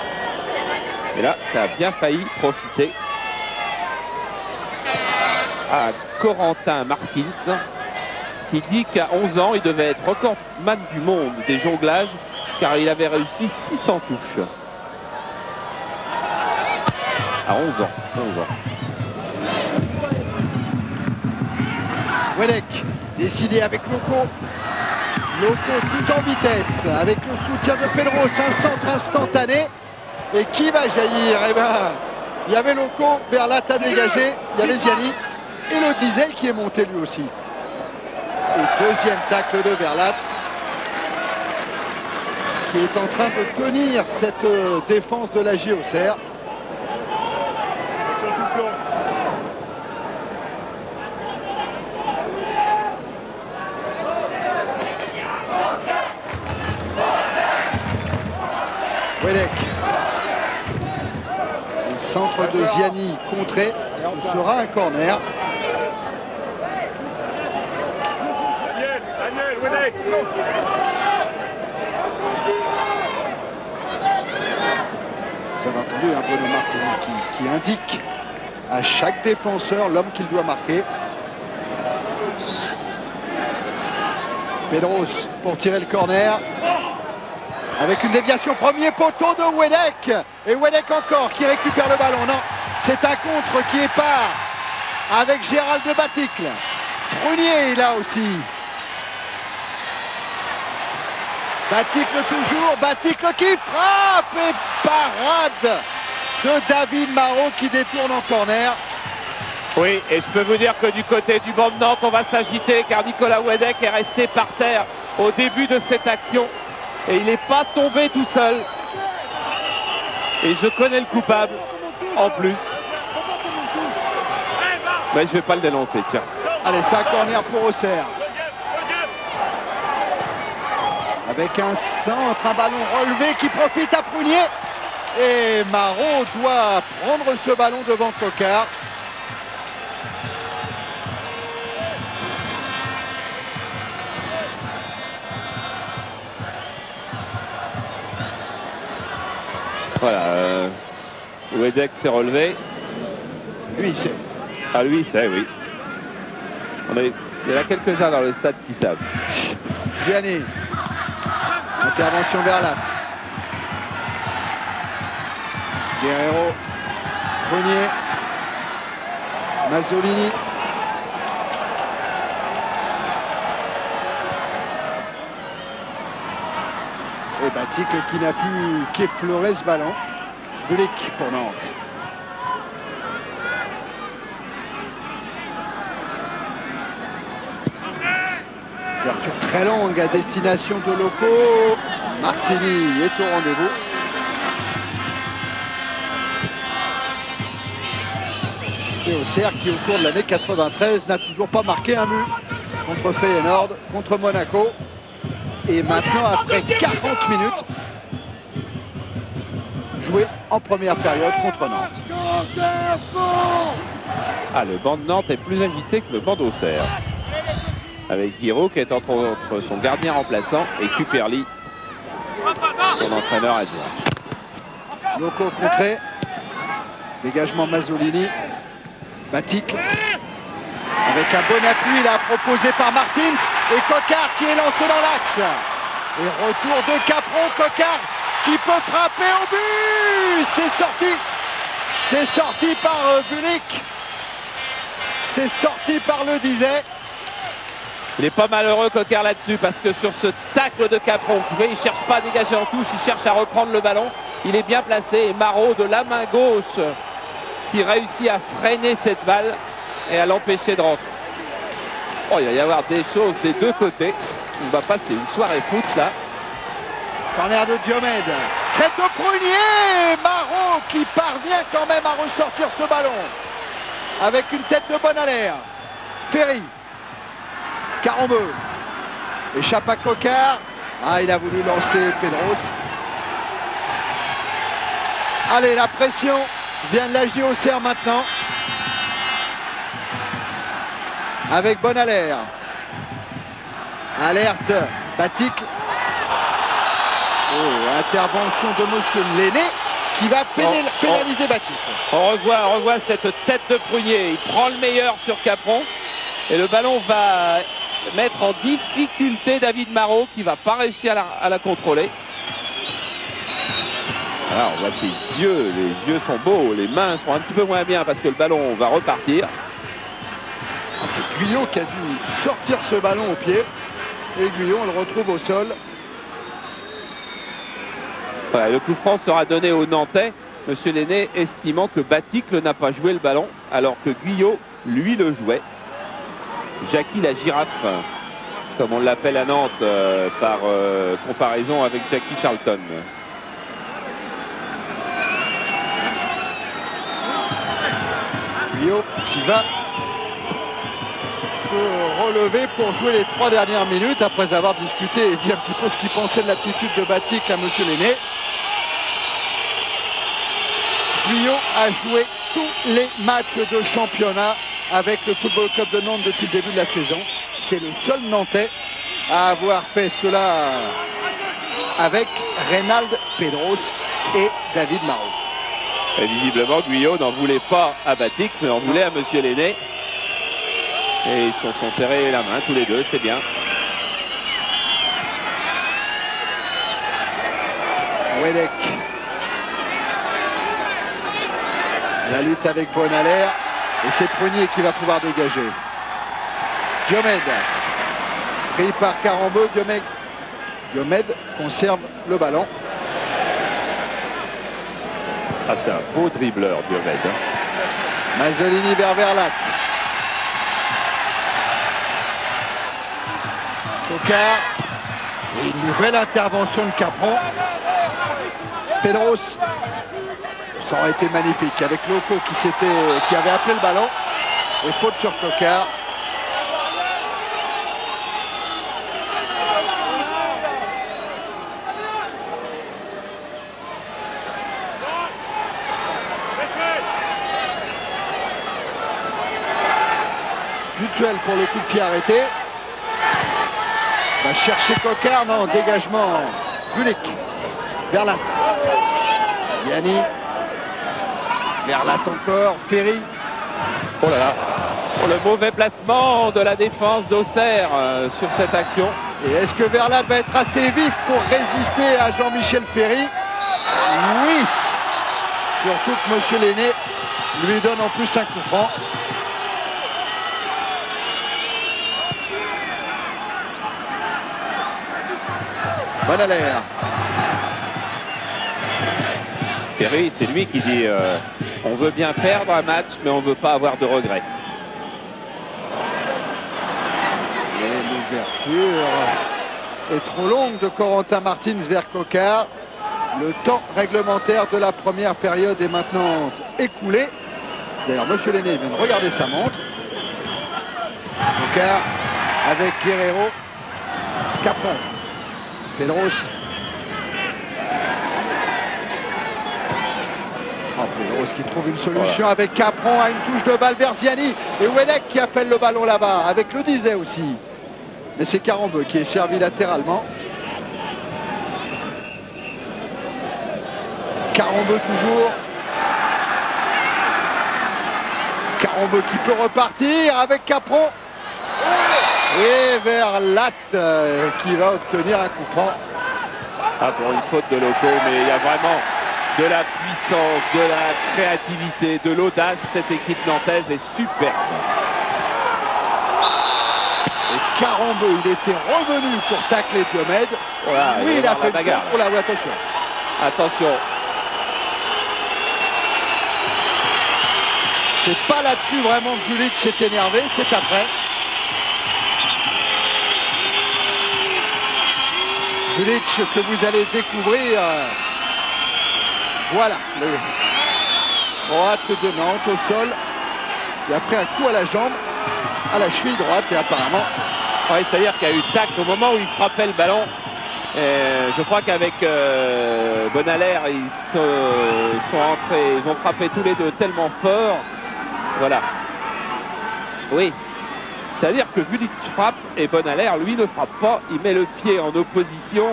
Et là, ça a bien failli profiter à Corentin Martins qui dit qu'à 11 ans, il devait être recordman du monde des jonglages car il avait réussi 600 touches. À 11 ans. 11 ans. Wedek, décidé avec Loco. Loco tout en vitesse, avec le soutien de Pedros, un centre instantané. Et qui va jaillir? Eh ben, il y avait Loco, Verlat a dégagé, il y avait Ziani et le Diesel qui est monté lui aussi. Et deuxième tacle de Verlat, qui est en train de tenir cette défense de la JOCR. Wedek. Le centre de Ziani contré, ce sera un corner. Daniel, Wedek. Vous avez entendu Bruno Martini qui indique à chaque défenseur l'homme qu'il doit marquer. Pedros pour tirer le corner. Avec une déviation, premier poteau de Wedek. Et Wedek encore qui récupère le ballon. Non, c'est un contre qui est part avec Gérald de Baticle. Prunier est là aussi. Baticle toujours, Baticle qui frappe et parade de David Marot qui détourne en corner. Oui, et je peux vous dire que du côté du banc de Nantes, on va s'agiter car Nicolas Wedek est resté par terre au début de cette action. Et il n'est pas tombé tout seul. Et je connais le coupable en plus. Mais je ne vais pas le dénoncer, tiens. Allez, c'est un corner pour Auxerre. Avec un centre, un ballon relevé qui profite à Prunier. Et Marot doit prendre ce ballon devant Coquard. Voilà, Wedek s'est relevé. Lui, il sait. Ah, lui, il sait, oui. Il y en a quelques-uns dans le stade qui savent. Ziani. Intervention Verlat. Guerrero, Prunier, Mazzolini. Et Baticle qui n'a pu qu'effleurer ce ballon. Bulik pour Nantes. Ouverture très longue à destination de Loco. Martini est au rendez-vous. Et Auxerre qui au cours de l'année 93 n'a toujours pas marqué un but contre Feyenoord, contre Monaco. Et maintenant après 40 minutes, joué en première période contre Nantes. Ah, le banc de Nantes est plus agité que le banc d'Auxerre. Avec Guiraud qui est entre son gardien remplaçant et Cuperli, son entraîneur adjoint. Loco contré. Dégagement Mazzolini. Baticle. Avec un bon appui là proposé par Martins. Et Coquart qui est lancé dans l'axe. Et retour de Capron. Coquart qui peut frapper au but. C'est sorti. C'est sorti par Bulik. C'est sorti par le Dizet. Il est pas malheureux Coquart là-dessus parce que sur ce tacle de Capron, vous voyez, il ne cherche pas à dégager en touche, il cherche à reprendre le ballon. Il est bien placé et Marot de la main gauche qui réussit à freiner cette balle et à l'empêcher de rentrer. Oh, il va y avoir des choses des deux côtés. On va passer une soirée foot là. Corner de Diomède. Crête de Prunier. Marot qui parvient quand même à ressortir ce ballon. Avec une tête de Bonalaire. Ferry. Carambeu. Échappe à Coquart. Ah, il a voulu lancer Pedros. Allez, la pression vient de la JOCR maintenant. Avec Bonalaire. Alerte. Baticle. Oh, intervention de Monsieur Lenné qui va pénaliser Baticle. On revoit cette tête de Prunier. Il prend le meilleur sur Capron. Et le ballon va mettre en difficulté David Marot qui ne va pas réussir à la contrôler. Alors on voit ses yeux, les yeux sont beaux, les mains sont un petit peu moins bien parce que le ballon va repartir. C'est Guyot qui a dû sortir ce ballon au pied. Et Guyot, on le retrouve au sol. Voilà, le coup franc sera donné aux Nantais. Monsieur Lenné estimant que Baticle n'a pas joué le ballon alors que Guyot, lui, le jouait. Jackie la girafe, comme on l'appelle à Nantes par comparaison avec Jackie Charlton. Guyot qui va se relever pour jouer les 3 dernières minutes après avoir discuté et dit un petit peu ce qu'il pensait de l'attitude de Baticle à Monsieur Lenné. Guyot a joué tous les matchs de championnat avec le Football Club de Nantes depuis le début de la saison. C'est le seul Nantais à avoir fait cela avec Reynald Pedros et David Marot. Et visiblement, Guyot n'en voulait pas à Baticle, mais en voulait à Monsieur Lenné. Et ils se sont serrés la main tous les deux, c'est bien. Wedek. La lutte avec Bonalaire. Et c'est Prunier qui va pouvoir dégager. Diomède. Pris par Carambeu. Diomède conserve le ballon. Ah, c'est un beau dribbleur, Diomède. Mazzolini vers Verlat. Coquart. Et une nouvelle intervention de Capron. Pedros. Ça aurait été magnifique avec Loco qui avait appelé le ballon. Et faute sur Coquart. Dutuel pour le coup de pied arrêté. Va chercher Coquart. Non, dégagement. Bulik. Verlat. Ziani. Verlat encore, Ferry. Oh là là, oh, le mauvais placement de la défense d'Auxerre sur cette action. Et est-ce que Verlat va être assez vif pour résister à Jean-Michel Ferry? Oui, Surtout que Monsieur Lenné lui donne en plus un coup franc. Bonalaire. Perry, c'est lui qui dit on veut bien perdre un match, mais on ne veut pas avoir de regrets. Et l'ouverture est trop longue de Corentin Martins vers Coquard. Le temps réglementaire de la première période est maintenant écoulé. D'ailleurs, Monsieur Lenné vient de regarder sa montre. Coquard avec Guerrero. Capron. Pedros. Oh, Pedros qui trouve une solution avec Capron à une touche de balle vers Ziani. Et Wedek qui appelle le ballon là-bas, avec le Dizet aussi. Mais c'est Carambeu qui est servi latéralement. Carambeu toujours. Carambeu qui peut repartir avec Capron. Et vers Latte qui va obtenir un coup franc. Ah, pour une faute de Loco, mais il y a vraiment de la puissance, de la créativité, de l'audace. Cette équipe nantaise est superbe. Et Carambeu, il était revenu pour tacler Diomède. Voilà, oui, il a fait la bagarre. pour la voie. Attention. Attention. C'est pas là-dessus vraiment que Vulic s'est énervé, c'est après. Vulic que vous allez découvrir. Voilà, le droite de Nantes au sol. Et après un coup à la jambe, à la cheville droite et apparemment. Oui, c'est-à-dire qu'il y a eu tac au moment où il frappait le ballon. Je crois qu'avec Bonalaire, ils sont entrés, ils ont frappé tous les deux tellement fort. Voilà. Oui. C'est-à-dire que Vulic frappe et Bonalaire, lui, ne frappe pas. Il met le pied en opposition.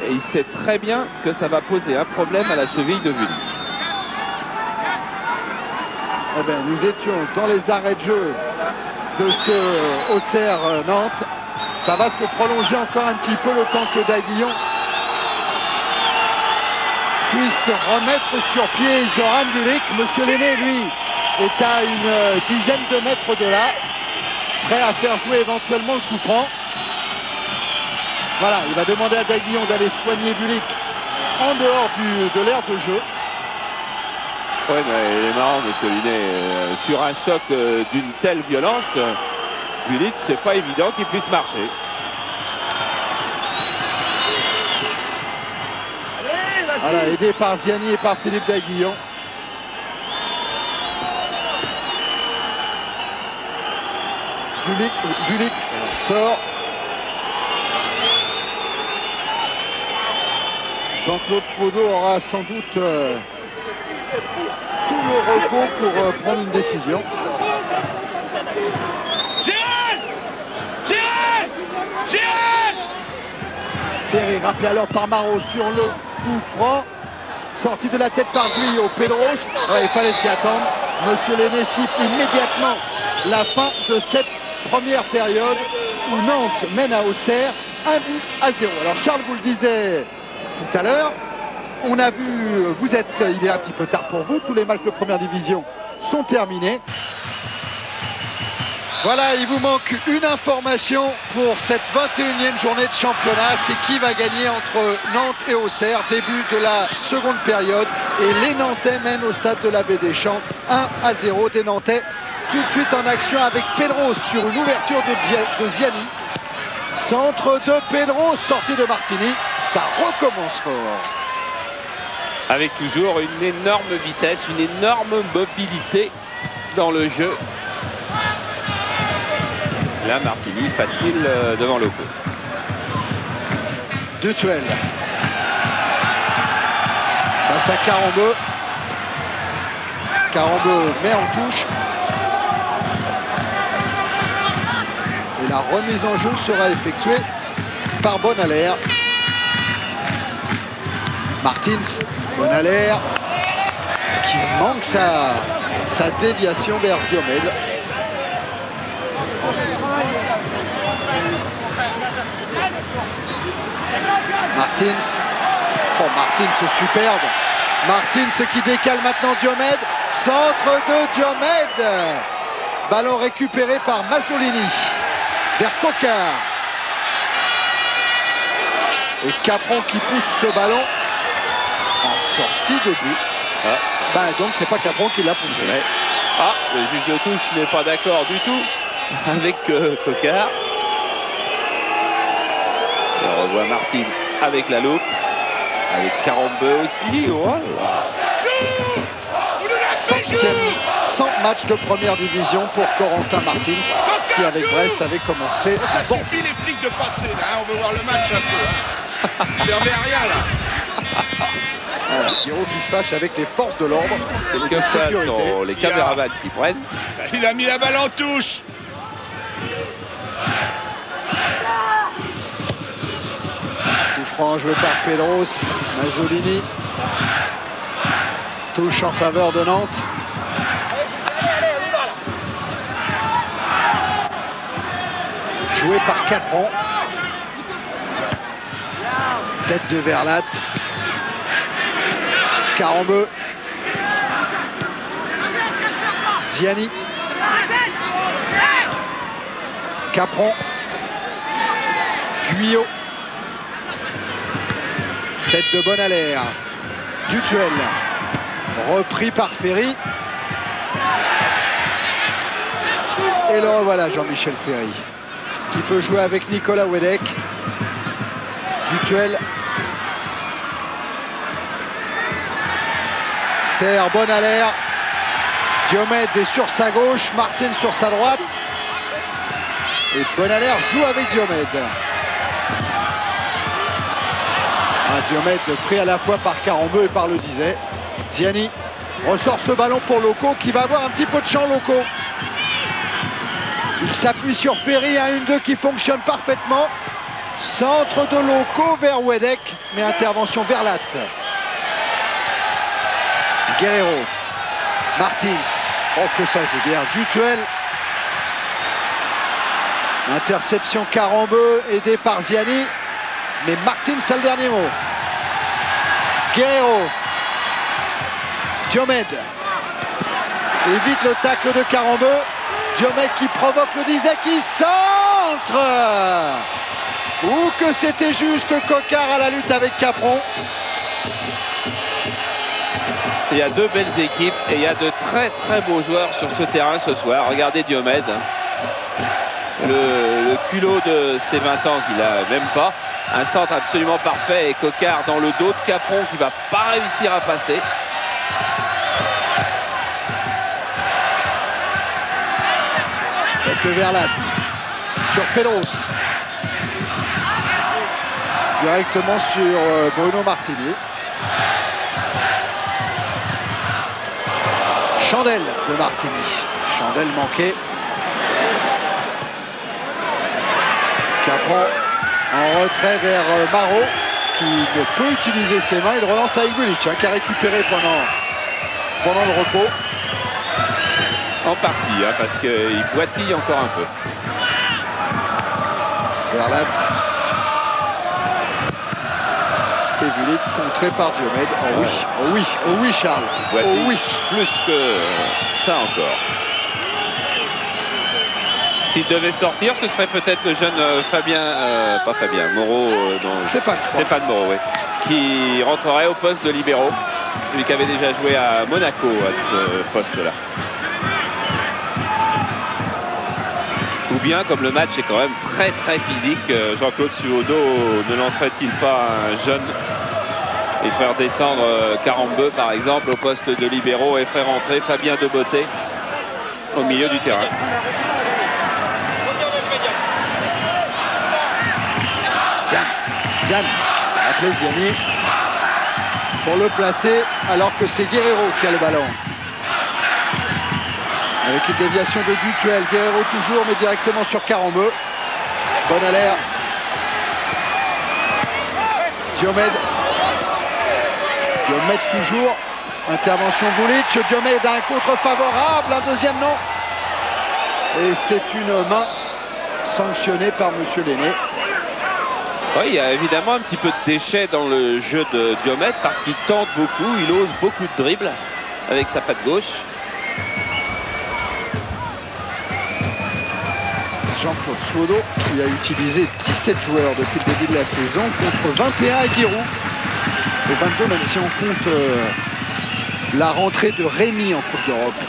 Et il sait très bien que ça va poser un problème à la cheville de Vulic. Eh bien, nous étions dans les arrêts de jeu de ce Auxerre Nantes. Ça va se prolonger encore un petit peu le temps que Daguillon puisse remettre sur pied Zoran Vulic. Monsieur Lenné, lui, est à une dizaine de mètres de là, prêt à faire jouer éventuellement le coup franc. Voilà, il va demander à Daguillon d'aller soigner Vulic en dehors de l'aire de jeu. Oui, mais il est marrant, monsieur Lenné. Sur un choc d'une telle violence, Vulic, c'est pas évident qu'il puisse marcher. Voilà, aidé par Ziani et par Philippe Daguillon. Vulic sort. Jean-Claude Swodo aura sans doute tout le repos pour prendre une décision. Ferré rappelé alors par Marot sur le coup franc. Sorti de la tête par Guyot. Pedros, ouais, il fallait s'y attendre. Monsieur Lenné siffle immédiatement la fin de cette première période où Nantes mène à Auxerre 1-0. Alors Charles vous le disait tout à l'heure, on a vu, il est un petit peu tard pour vous, tous les matchs de première division sont terminés. Voilà, il vous manque une information pour cette 21e journée de championnat. C'est qui va gagner entre Nantes et Auxerre. Début de la seconde période. Et les Nantais mènent au stade de l'Abbé Deschamps 1-0. Des Nantais tout de suite en action avec Pedros sur une ouverture de Ziani. Centre de Pedros, sortie de Martini. Ça recommence fort. Avec toujours une énorme vitesse, une énorme mobilité dans le jeu. Là, Martini, facile devant Loco. Dutuel. Face à Carambeu. Carambeu met en touche. Et la remise en jeu sera effectuée par Bonalaire. Martins, Bonalaire qui manque sa déviation vers Diomède. Martins, oh Martins superbe, Martins qui décale maintenant Diomède. Centre de Diomède. Ballon récupéré par Mazzolini vers Coquard. Et Capron qui pousse ce ballon en sortie de but. Ah. Bah, donc c'est pas Capron qui l'a poussé. Ouais. Ah, le juge de touche n'est pas d'accord du tout avec Coquard. Et on revoit Martins avec la loupe, avec Carambeu aussi. Voilà. 100 matchs de première division pour Corentin Martins, qui avec Brest avait commencé Ça bon. suffit les flics de passer là, hein, on veut voir le match un peu. Hein. Servez à rien là. Voilà, Guiraud qui se fâche avec les forces de l'ordre et de Quelquefois, sécurité. sont les caméramans qui prennent. Il a mis la balle en touche. Coup franc joué par Pedros. Mazzolini. Touche en faveur de Nantes. Joué par Capron. Tête de Verlat. Carambeu. Ziani. Capron. Guyot. Tête de Bonalaire. Dutuel. Repris par Ferry. Et le revoilà Jean-Michel Ferry, qui peut jouer avec Nicolas Wedek. Dutuel. Serre Bonalaire. Diomède est sur sa gauche, Martin sur sa droite. Et Bonalaire joue avec Diomède. Diomède pris à la fois par Carambeu et par le Dizet. Ziani ressort ce ballon pour Loco, qui va avoir un petit peu de champ. Loco. Il s'appuie sur Ferry, un 1-2 qui fonctionne parfaitement. Centre de Loco vers Wedek, mais intervention Verlat. Guerrero. Martins. Oh que ça joue bien. Dutuel. Interception Carambeu, aidé par Ziani. Mais Martins a le dernier mot. Guerrero. Diomède. Évite le tacle de Carambeu. Diomède qui provoque le Dizet, qui centre. Ou que c'était juste Coquard à la lutte avec Capron. Il y a deux belles équipes et il y a de très très beaux joueurs sur ce terrain ce soir. Regardez Diomède. Le culot de ses 20 ans qu'il a même pas. Un centre absolument parfait et Coquard dans le dos de Capron qui va pas réussir à passer. Tête de Verlat sur Pedros. Directement sur Bruno Martini. Chandelle de Martini. Chandelle manqué. Capron en retrait vers Marot, qui ne peut utiliser ses mains. Il relance avec Bulic, qui a récupéré pendant le repos. En partie, parce qu'il boitille encore un peu. Verlat. Et Bulic contré par Diomède. Oh oui, oh oui, oh oui Charles. Oh Boitille oui. plus que ça encore. S'il devait sortir, ce serait peut-être le jeune pas Fabien, Moreau, Stéphane, je crois. Stéphane Moreau, oui, qui rentrerait au poste de libéraux, lui qui avait déjà joué à Monaco à ce poste-là. Ou bien, comme le match est quand même très très physique, Jean-Claude Suodo ne lancerait-il pas un jeune et faire descendre Carambeu par exemple au poste de libéraux et faire rentrer Fabien Deboté au milieu du terrain. Ziani, appelé Ziani pour le placer alors que c'est Guerrero qui a le ballon. Avec une déviation de Dutuel, Guerrero toujours mais directement sur Carambeu. Bonalaire. Diomède. Diomède toujours. Intervention Vulic. Diomède a un contre favorable, un deuxième non. Et c'est une main sanctionnée par Monsieur Lenné. Oui, il y a évidemment un petit peu de déchet dans le jeu de Diomède parce qu'il tente beaucoup, il ose beaucoup de dribbles avec sa patte gauche. Jean-Claude Suodo qui a utilisé 17 joueurs depuis le début de la saison contre 21 à Giroud. Et 22 même si on compte la rentrée de Rémi en Coupe d'Europe.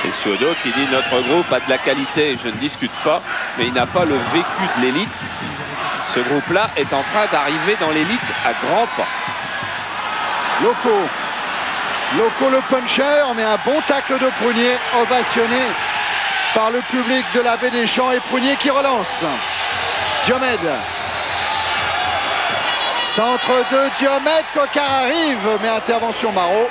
Et Suodo qui dit notre groupe a de la qualité, je ne discute pas, mais il n'a pas le vécu de l'élite. Ce groupe-là est en train d'arriver dans l'élite à grands pas. Loco le puncher, mais un bon tacle de Prunier, ovationné par le public de la Baie des Champs, et Prunier qui relance. Diomède. Centre de Diomède, Coquard arrive, mais intervention Marot.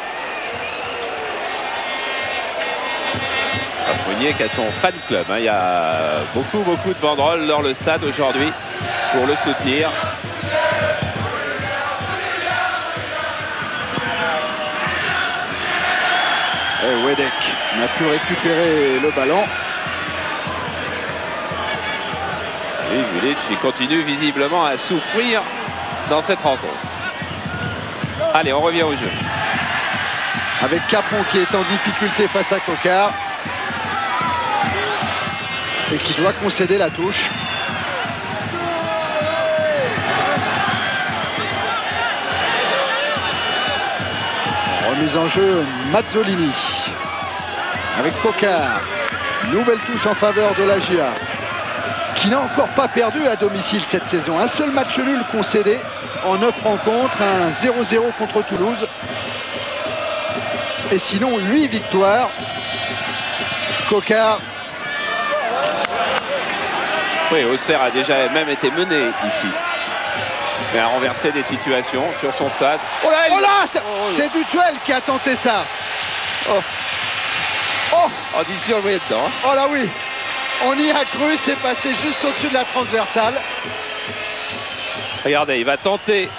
Prunier qui a son fan club, hein. Il y a beaucoup de banderoles dans le stade aujourd'hui pour le soutenir. Et Wedek n'a pu récupérer le ballon. Et Vulic, il continue visiblement à souffrir dans cette rencontre. Allez, on revient au jeu. Avec Capron qui est en difficulté face à Coquard. Et qui doit concéder la touche. Remise en jeu Mazzolini. Avec Coquard. Nouvelle touche en faveur de la GIA. Qui n'a encore pas perdu à domicile cette saison. Un seul match nul concédé en 9 rencontres. Un 0-0 contre Toulouse. Et sinon 8 victoires. Coquard. Oui, Auxerre a déjà même été mené ici. Mais a renversé des situations sur son stade. Oh là, c'est Dutuel qui a tenté ça. Oh. D'ici on le voyait dedans. Hein. Oh là oui. On y a cru, c'est passé juste au-dessus de la transversale. Regardez, il va tenter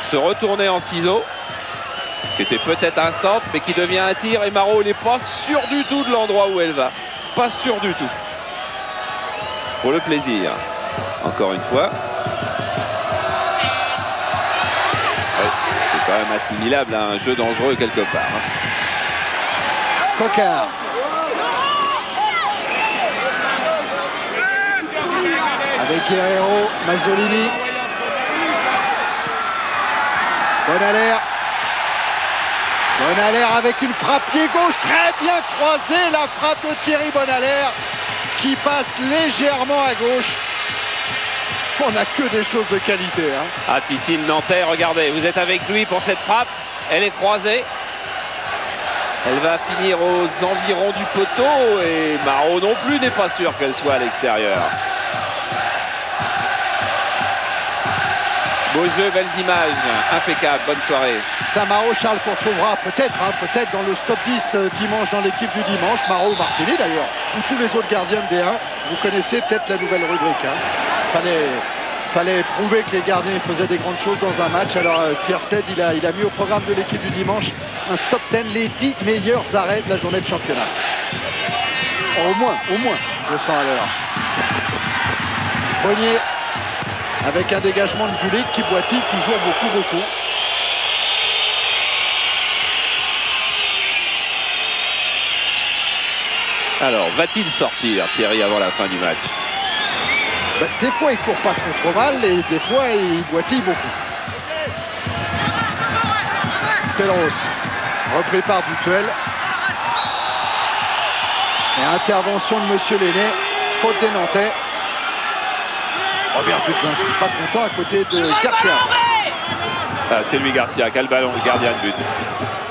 se retourner en ciseaux. Qui était peut-être un centre, mais qui devient un tir. Et Marot, il n'est pas sûr du tout de l'endroit où elle va. Pas sûr du tout. Pour le plaisir. Encore une fois. Ouais, c'est quand même assimilable à un jeu dangereux quelque part. Hein. Coquard. Avec Guerrero, Mazzolini. Bonalaire. Bonalaire avec une frappe pied gauche très bien croisée. La frappe de Thierry Bonalaire qui passe légèrement à gauche. On n'a que des choses de qualité. Hein. Ah, Titine Nantais, regardez, vous êtes avec lui pour cette frappe. Elle est croisée. Elle va finir aux environs du poteau et Marot non plus n'est pas sûr qu'elle soit à l'extérieur. Beau jeu, belles images, impeccable, bonne soirée. Marot, Charles qu'on retrouvera peut-être dans le stop 10 dimanche dans l'équipe du dimanche. Marot ou Martini d'ailleurs, ou tous les autres gardiens de D1. Vous connaissez peut-être la nouvelle rubrique. Hein. Fallait prouver que les gardiens faisaient des grandes choses dans un match. Alors Pierre Stead, il a mis au programme de l'équipe du dimanche un stop 10, les 10 meilleurs arrêts de la journée de championnat. Au moins, 200 à l'heure. Prunier avec un dégagement de Vulic qui boitille toujours beaucoup. Alors, va-t-il sortir, Thierry, avant la fin du match? Des fois, il court pas trop mal et des fois, il boitille beaucoup. Pelleros, repris par Dutuel. Et intervention de Monsieur Lenné, faute des Nantais. Robert Budzinski, pas content à côté de Garcia. Ah, c'est lui Garcia qui a le ballon, le gardien de but.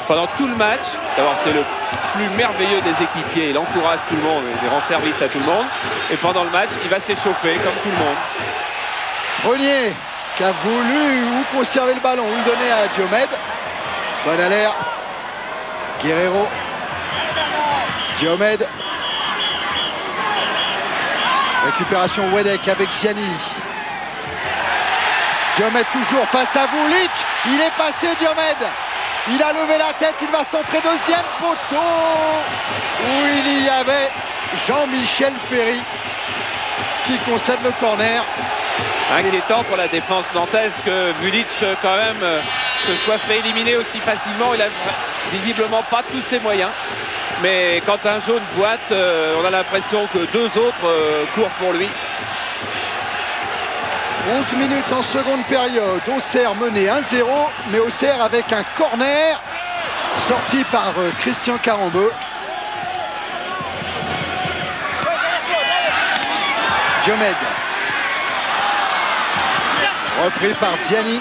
Pendant tout le match, d'abord c'est le plus merveilleux des équipiers, il encourage tout le monde, il rend service à tout le monde. Et pendant le match, il va s'échauffer comme tout le monde. Prunier qui a voulu ou conserver le ballon ou le donner à Diomède. Bonalaire. Guerrero. Diomède. Récupération Wedek avec Ziani. Diomède toujours face à Vulic. Il est passé Diomède. Il a levé la tête, il va centrer deuxième poteau. Où il y avait Jean-Michel Ferry qui concède le corner. Inquiétant pour la défense nantaise que Vulic quand même se soit fait éliminer aussi facilement. Il a visiblement pas tous ses moyens. Mais quand un jaune boite, on a l'impression que deux autres courent pour lui. 11 minutes en seconde période. Auxerre mené 1-0, mais Auxerre avec un corner sorti par Christian Carambeu. Diomède. Repris par Ziani.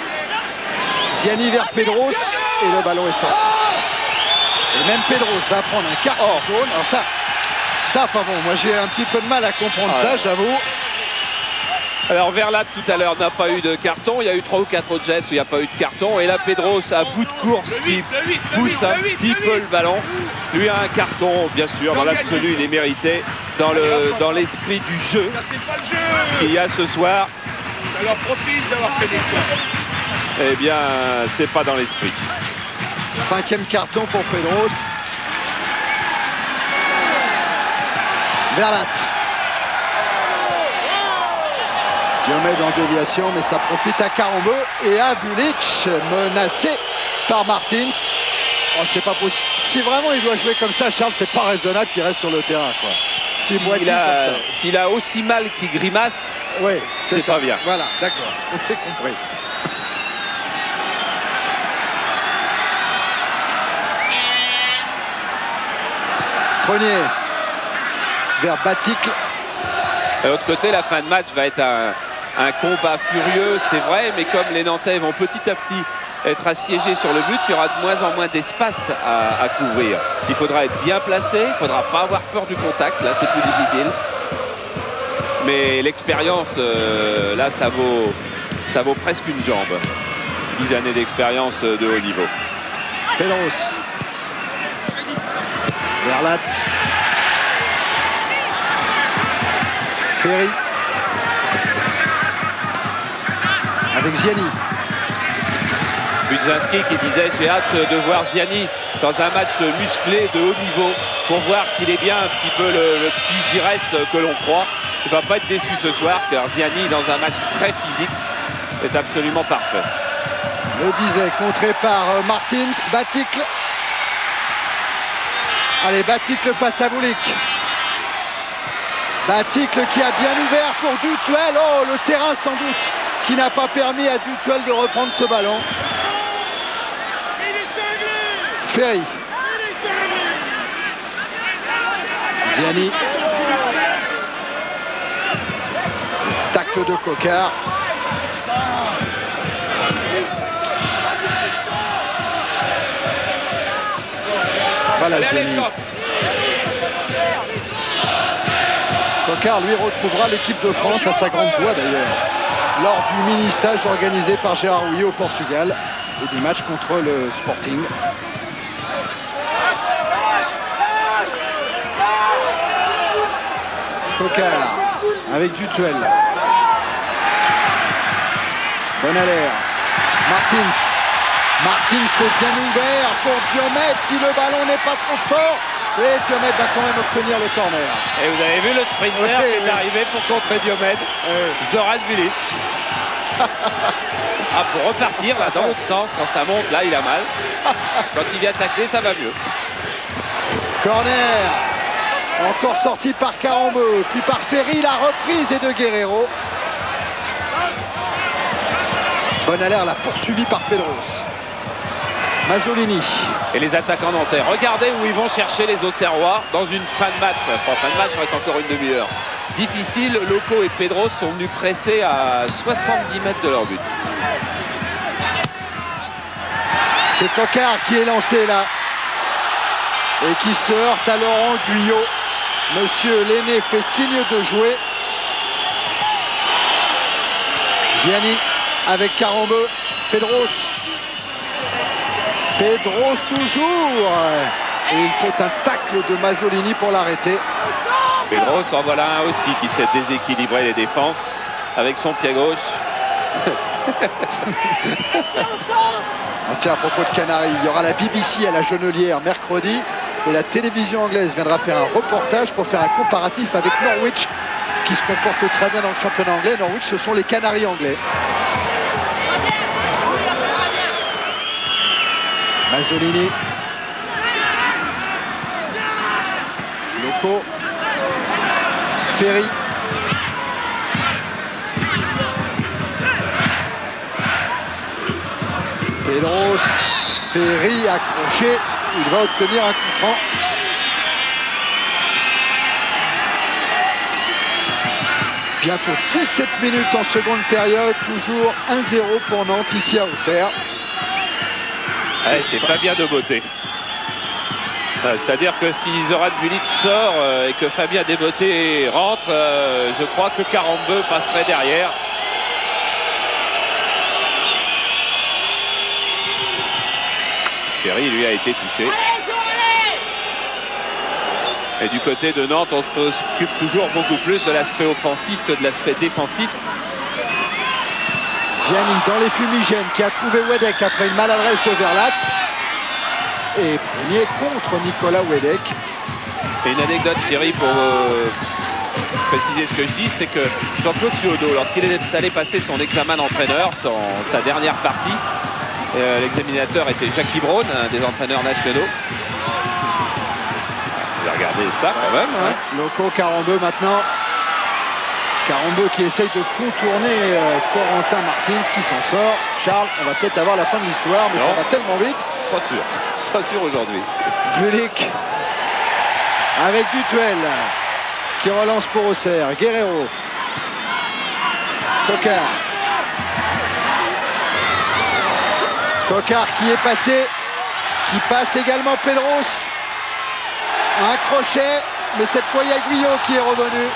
Ziani vers Pedros et le ballon est sorti. Et même Pedros va prendre un carton jaune. Alors ça, pas bon. Moi j'ai un petit peu de mal à comprendre ça, j'avoue. Alors Verlat tout à l'heure n'a pas eu de carton. Il y a eu 3 ou 4 autres gestes où il n'y a pas eu de carton. Et là Pedros à bout de course qui pousse un petit peu le ballon. Lui a un carton, bien sûr, dans l'absolu, il est mérité. Dans l'esprit du jeu qu'il y a ce soir. Ça leur profite d'avoir fait des points. Eh bien, c'est pas dans l'esprit. 5e carton pour Pedros. Verlat. Diomède en déviation, mais ça profite à Carambeu et à Vulic, menacé par Martins. Oh, c'est pas possible. Si vraiment il doit jouer comme ça, Charles, c'est pas raisonnable qu'il reste sur le terrain, quoi. S'il a aussi mal qu'il grimace, ouais, c'est pas bien. Voilà, d'accord, on s'est compris. Premier vers Baticle. De l'autre côté, la fin de match va être un combat furieux, c'est vrai, mais comme les Nantais vont petit à petit être assiégés sur le but, il y aura de moins en moins d'espace à couvrir. Il faudra être bien placé, il ne faudra pas avoir peur du contact, là c'est plus difficile. Mais l'expérience, là ça vaut presque une jambe. 10 années d'expérience de haut niveau. Pedros. Verlat. Ferry. Avec Ziani. Budzinski qui disait j'ai hâte de voir Ziani dans un match musclé de haut niveau pour voir s'il est bien un petit peu le petit Giresse que l'on croit. Il ne va pas être déçu ce soir car Ziani dans un match très physique est absolument parfait. Le disait, contré par Martins. Baticle. Allez, Baticle face à Vulic. Baticle qui a bien ouvert pour Dutuel. Oh, le terrain sans doute qui n'a pas permis à Dutuel de reprendre ce ballon. Ferry. Ziani. Tacle de Coquard. Voilà Ziani. Coquard lui retrouvera l'équipe de France à sa grande joie d'ailleurs lors du mini-stage organisé par Gérard Houllier au Portugal et du match contre le Sporting. Coquard avec Dutuel. Bonaler. Martins. Martins bien ouvert pour Diomède si le ballon n'est pas trop fort. Et Diomède va quand même obtenir le corner. Et vous avez vu le sprinter qui est arrivé pour contrer Diomède. Zoran Vulic. Pour repartir là, dans l'autre sens, quand ça monte, là il a mal. Quand il vient tacler, ça va mieux. Corner. Encore sorti par Carambeu, puis par Ferry, la reprise est de Guerrero. Bonaler l'a poursuivi par Pedros. Mazzolini. Et les attaquants nantais, regardez où ils vont chercher les Auxerrois dans une fin de match. Enfin, fin de match, il reste encore une demi-heure. Difficile, Loco et Pedros sont venus presser à 70 mètres de leur but. C'est Coquard qui est lancé là. Et qui se heurte à Laurent Guyot. Monsieur Lenné fait signe de jouer. Ziani avec Carambeu. Pedros. Pedros toujours. Et il faut un tacle de Mazzolini pour l'arrêter. Pedros en voilà un aussi qui s'est déséquilibré les défenses avec son pied gauche. Tiens, à propos de Canaries, il y aura la BBC à la Genelière mercredi. Et la télévision anglaise viendra faire un reportage pour faire un comparatif avec Norwich qui se comporte très bien dans le championnat anglais. Norwich, ce sont les Canaries anglais. Mazzolini. Loco. Ferry. Pedros. Ferry accroché. Il va obtenir un coup franc. Bientôt 17 minutes en seconde période. Toujours 1-0 pour Nantes ici à Auxerre. Ouais, c'est Fabien Demoté. C'est-à-dire que si Zoran Vulic sort et que Fabien Demoté rentre, je crois que Karambeu passerait derrière. Ferry, lui, a été touché. Et du côté de Nantes, on se préoccupe toujours beaucoup plus de l'aspect offensif que de l'aspect défensif. Ziani dans les fumigènes qui a trouvé Wedek après une maladresse de Verlat. Et premier contre Nicolas Wedek. Et une anecdote, Thierry, pour préciser ce que je dis, c'est que Jean-Claude Suodo, lorsqu'il est allé passer son examen d'entraîneur, sa dernière partie, l'examinateur était Jackie Brown, un des entraîneurs nationaux. Vous avez regardé ça quand même. Hein. Loco, Karambeu maintenant. Karambeu qui essaye de contourner Corentin Martins qui s'en sort. Charles, on va peut-être avoir la fin de l'histoire, mais non, ça va tellement vite. Pas sûr. Pas sûr aujourd'hui. Vulic avec Dutuel qui relance pour Auxerre. Guerrero. Coquard. Coquard qui est passé. Qui passe également Pedros. Un crochet, mais cette fois il y a Guyot qui est revenu.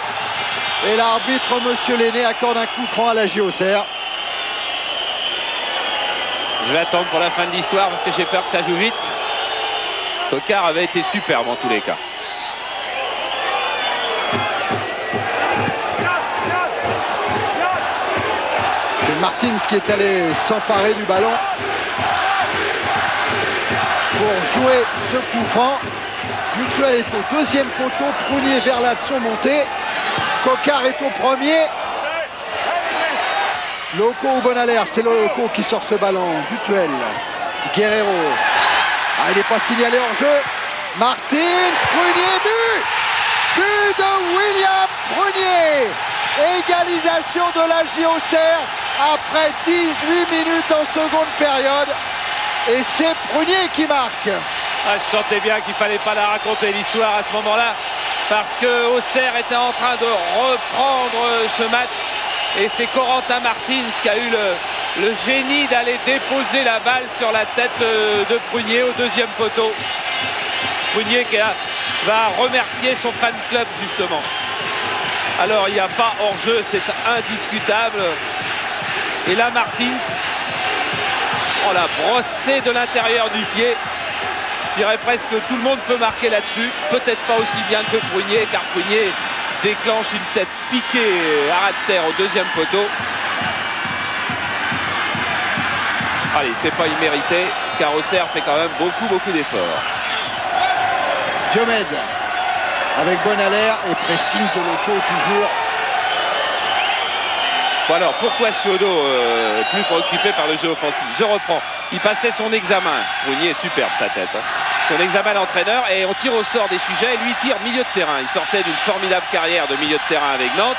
Et l'arbitre, Monsieur Lenné, accorde un coup franc à la J Auxerre. Je vais attendre pour la fin de l'histoire parce que j'ai peur que ça joue vite. Coquard avait été superbe en tous les cas. C'est Martins qui est allé s'emparer du ballon pour jouer ce coup franc. Dutuel est au deuxième poteau, Prunier, Verlat sont montés. Coquard est au premier. Loco ou Bonaler, c'est Loco qui sort ce ballon. Dutuel, Guerrero. Ah, il n'est pas signalé hors jeu. Martins, Prunier, but! But de William Prunier. Égalisation de la J Auxerre après 18 minutes en seconde période. Et c'est Prunier qui marque. Ah, je sentais bien qu'il ne fallait pas la raconter l'histoire à ce moment-là parce que Auxerre était en train de reprendre ce match et c'est Corentin Martins qui a eu le génie d'aller déposer la balle sur la tête de Prunier au deuxième poteau. Prunier qui va remercier son fan club justement. Alors il n'y a pas hors-jeu, c'est indiscutable. Et là Martins, on l'a brossé de l'intérieur du pied. Je dirais presque que tout le monde peut marquer là-dessus. Peut-être pas aussi bien que Prunier, car Prunier déclenche une tête piquée à ras de terre au deuxième poteau. Allez, c'est pas immérité, car Auxerre fait quand même beaucoup d'efforts. Diomède avec Bonaler et pressing de Loco toujours. Bon alors, pourquoi Suodo plus préoccupé par le jeu offensif? Je reprends. Il passait son examen. Prunier est superbe sa tête. Hein. Son examen d'entraîneur et on tire au sort des sujets. Lui tire milieu de terrain. Il sortait d'une formidable carrière de milieu de terrain avec Nantes.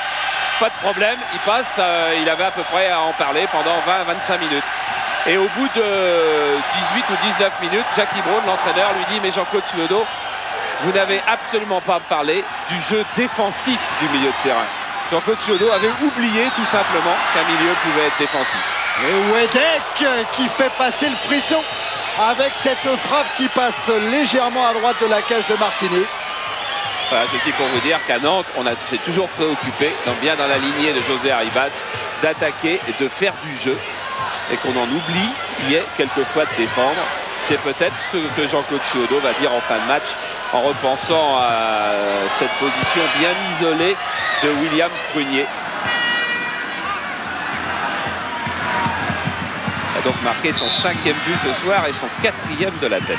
Pas de problème. Il passe. Il avait à peu près à en parler pendant 20-25 minutes. Et au bout de 18 ou 19 minutes, Jackie Brown, l'entraîneur, lui dit « Mais Jean-Claude Suodo, vous n'avez absolument pas parlé du jeu défensif du milieu de terrain. » Jean-Claude Suodo avait oublié tout simplement qu'un milieu pouvait être défensif. Et Wedek qui fait passer le frisson avec cette frappe qui passe légèrement à droite de la cage de Martini. Voilà, ceci pour vous dire qu'à Nantes, on s'est toujours préoccupé, bien dans la lignée de José Arribas, d'attaquer et de faire du jeu. Et qu'on en oublie, il y ait quelquefois de défendre. C'est peut-être ce que Jean-Claude Suodo va dire en fin de match en repensant à cette position bien isolée de William Prunier. Il a donc marqué son 5e but ce soir et son 4e de la tête.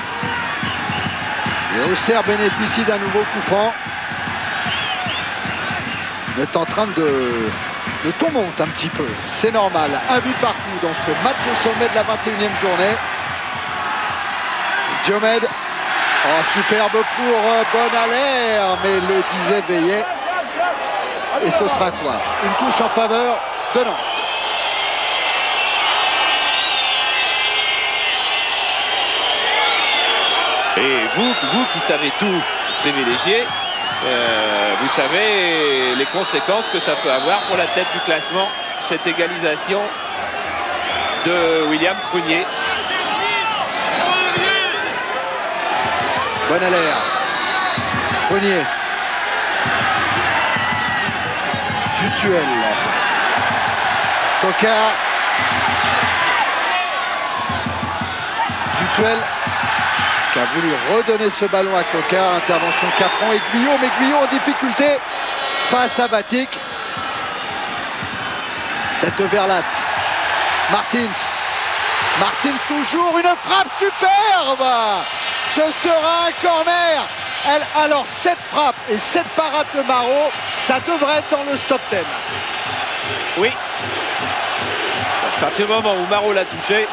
Et Auxerre bénéficie d'un nouveau coup franc. On est en train de ton monte un petit peu. C'est normal. Un but partout dans ce match au sommet de la 21e journée. Diomède. Oh, superbe pour Bonalaire, mais le disait Veillet. Et ce sera quoi? Une touche en faveur de Nantes. Et vous qui savez tout privilégier, vous savez les conséquences que ça peut avoir pour la tête du classement, cette égalisation de William Prunier. Bonalaire. Prunier. Dutuel. Coquard. Dutuel qui a voulu redonner ce ballon à Coquard. Intervention Capron et Guyot, mais Guyot en difficulté face à Batik. Tête de Verlat. Martins. Martins toujours une frappe superbe. Ce sera un corner. Alors cette frappe et cette parade de Marot, ça devrait être dans le top 10. Oui. À partir du moment où Marot l'a touché,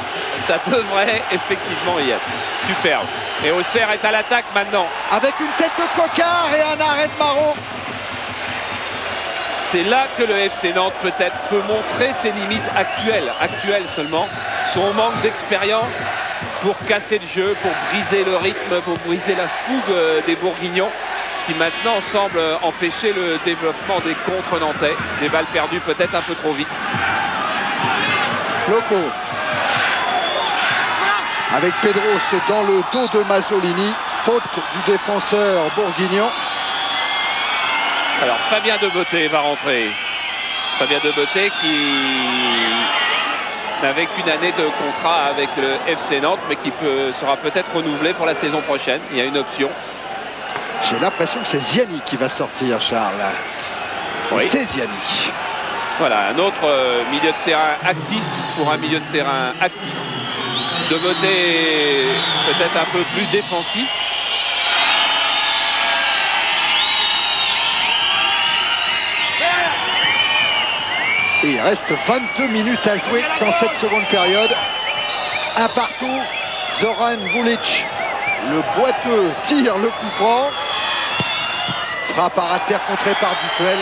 ça devrait effectivement y être. Superbe. Et Auxerre est à l'attaque maintenant. Avec une tête de Coquard et un arrêt de Marot. C'est là que le FC Nantes peut-être peut montrer ses limites actuelles seulement. Son manque d'expérience pour casser le jeu, pour briser le rythme, pour briser la fougue des Bourguignons qui maintenant semble empêcher le développement des contre nantais. Des balles perdues peut-être un peu trop vite. Loco. Avec Pedros dans le dos de Mazzolini. Faute du défenseur bourguignon. Alors Fabien Debeauté va rentrer. Fabien Debeauté qui n'avait qu'une année de contrat avec le FC Nantes, mais qui sera peut-être renouvelé pour la saison prochaine. Il y a une option. J'ai l'impression que c'est Ziani qui va sortir, Charles. Oui. C'est Ziani. Voilà, un autre milieu de terrain actif pour un milieu de terrain actif. Debeauté peut-être un peu plus défensif. Et il reste 22 minutes à jouer dans cette seconde période. Un partout. Zoran Vulic, le boiteux, tire le coup franc. Frappe à terre contrée par Dutuel.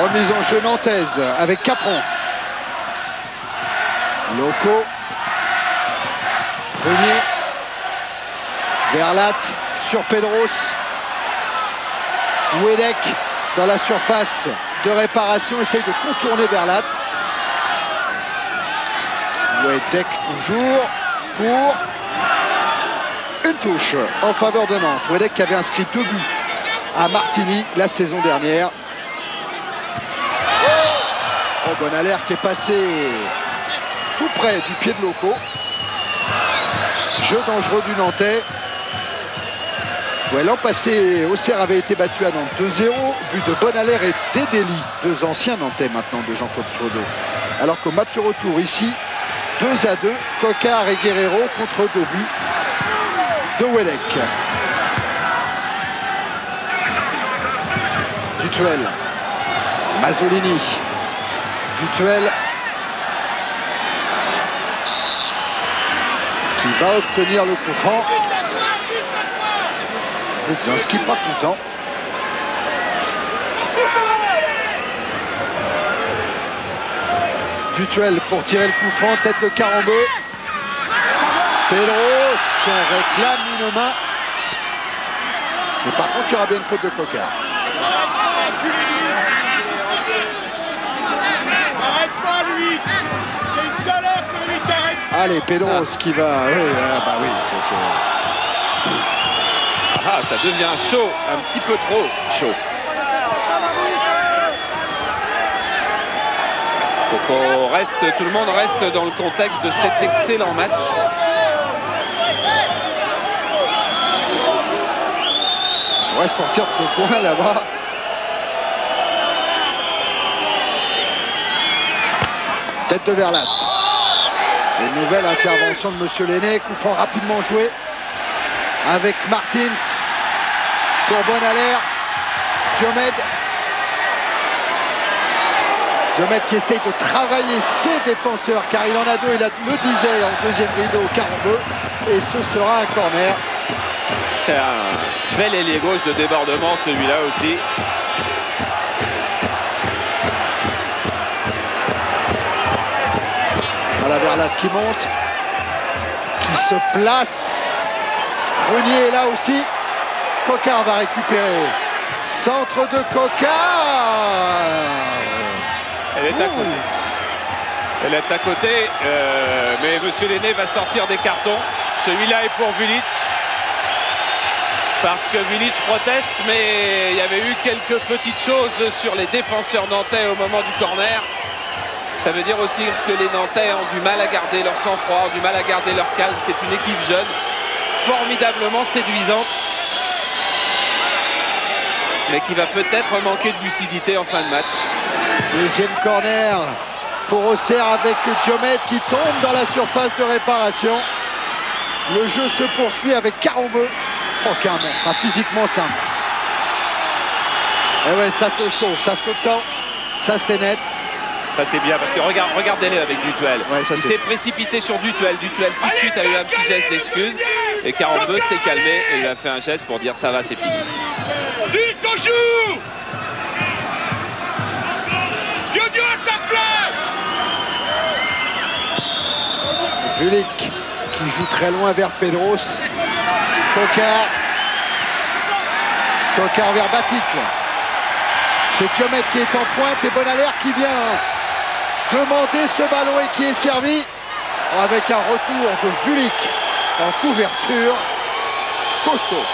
Remise en jeu nantaise avec Capron. Loco. Prunier. Verlat sur Pedros. Wedek dans la surface de réparation. Essaye de contourner Verlat. Wedek toujours pour une touche en faveur de Nantes. Wedek qui avait inscrit 2 buts à Martigny la saison dernière. Oh, Bonalaire qui est passé tout près du pied de Loco. Jeu dangereux du Nantais. Ouais, l'an passé, Auxerre avait été battu à Nantes 2-0. But de Bonalaire et Dedeli, 2 anciens Nantais maintenant de Jean-Claude Suredo. Alors qu'au match retour ici, 2-2, Coquard et Guerrero contre 2 buts de Wedek. Dutuel. Mazzolini. Dutuel qui va obtenir le coup franc. Budzinski pas content. Dutuel pour tirer le coup franc, tête de Carambeu. Pedros réclame une main. Mais par contre, il y aura bien une faute de Coquard. Allez, Pedros qui va... Oui, bah oui, Ah, ça devient chaud, un petit peu trop chaud. Faut qu'on reste, tout le monde reste dans le contexte de cet excellent match. On va sortir de ce coin là-bas. Tête de Verlat. Une nouvelle intervention de Monsieur Lenné. Coup franc rapidement joué avec Martins. Pour Bonaler. Diomed. Diomed qui essaye de travailler ses défenseurs car il en a deux. Il le disait en deuxième rideau 42. Et ce sera un corner. C'est un bel ailier gauche de débordement celui-là aussi. Voilà Verlat qui monte, qui se place. Prunier est là aussi. Coquard va récupérer. Centre de Coquard. Elle est à côté. Elle est à côté, mais Monsieur Lenné va sortir des cartons. Celui-là est pour Vulic. Parce que Vulic proteste, mais il y avait eu quelques petites choses sur les défenseurs nantais au moment du corner. Ça veut dire aussi que les Nantais ont du mal à garder leur sang-froid, ont du mal à garder leur calme. C'est une équipe jeune, formidablement séduisante, mais qui va peut-être manquer de lucidité en fin de match. Deuxième corner pour Auxerre avec Diomed qui tombe dans la surface de réparation. Le jeu se poursuit avec Carambeu. Oh, qu'un monstre, hein. Physiquement c'est un monstre. Et ouais, ça se chauffe, ça se tend, ça c'est net. Ça c'est bien parce que regardez-les avec Dutuel. Ouais, il s'est précipité sur Dutuel. Dutuel tout de suite a eu un petit geste d'excuse. Et Carambeu s'est calmé et lui a fait un geste pour dire ça va, c'est fini. Vulic qui joue très loin vers Pedros. Coquard. Coquard vers Baticle. C'est Diomed qui est en pointe et Bonaler qui vient demander ce ballon et qui est servi avec un retour de Vulic en couverture. Costaud.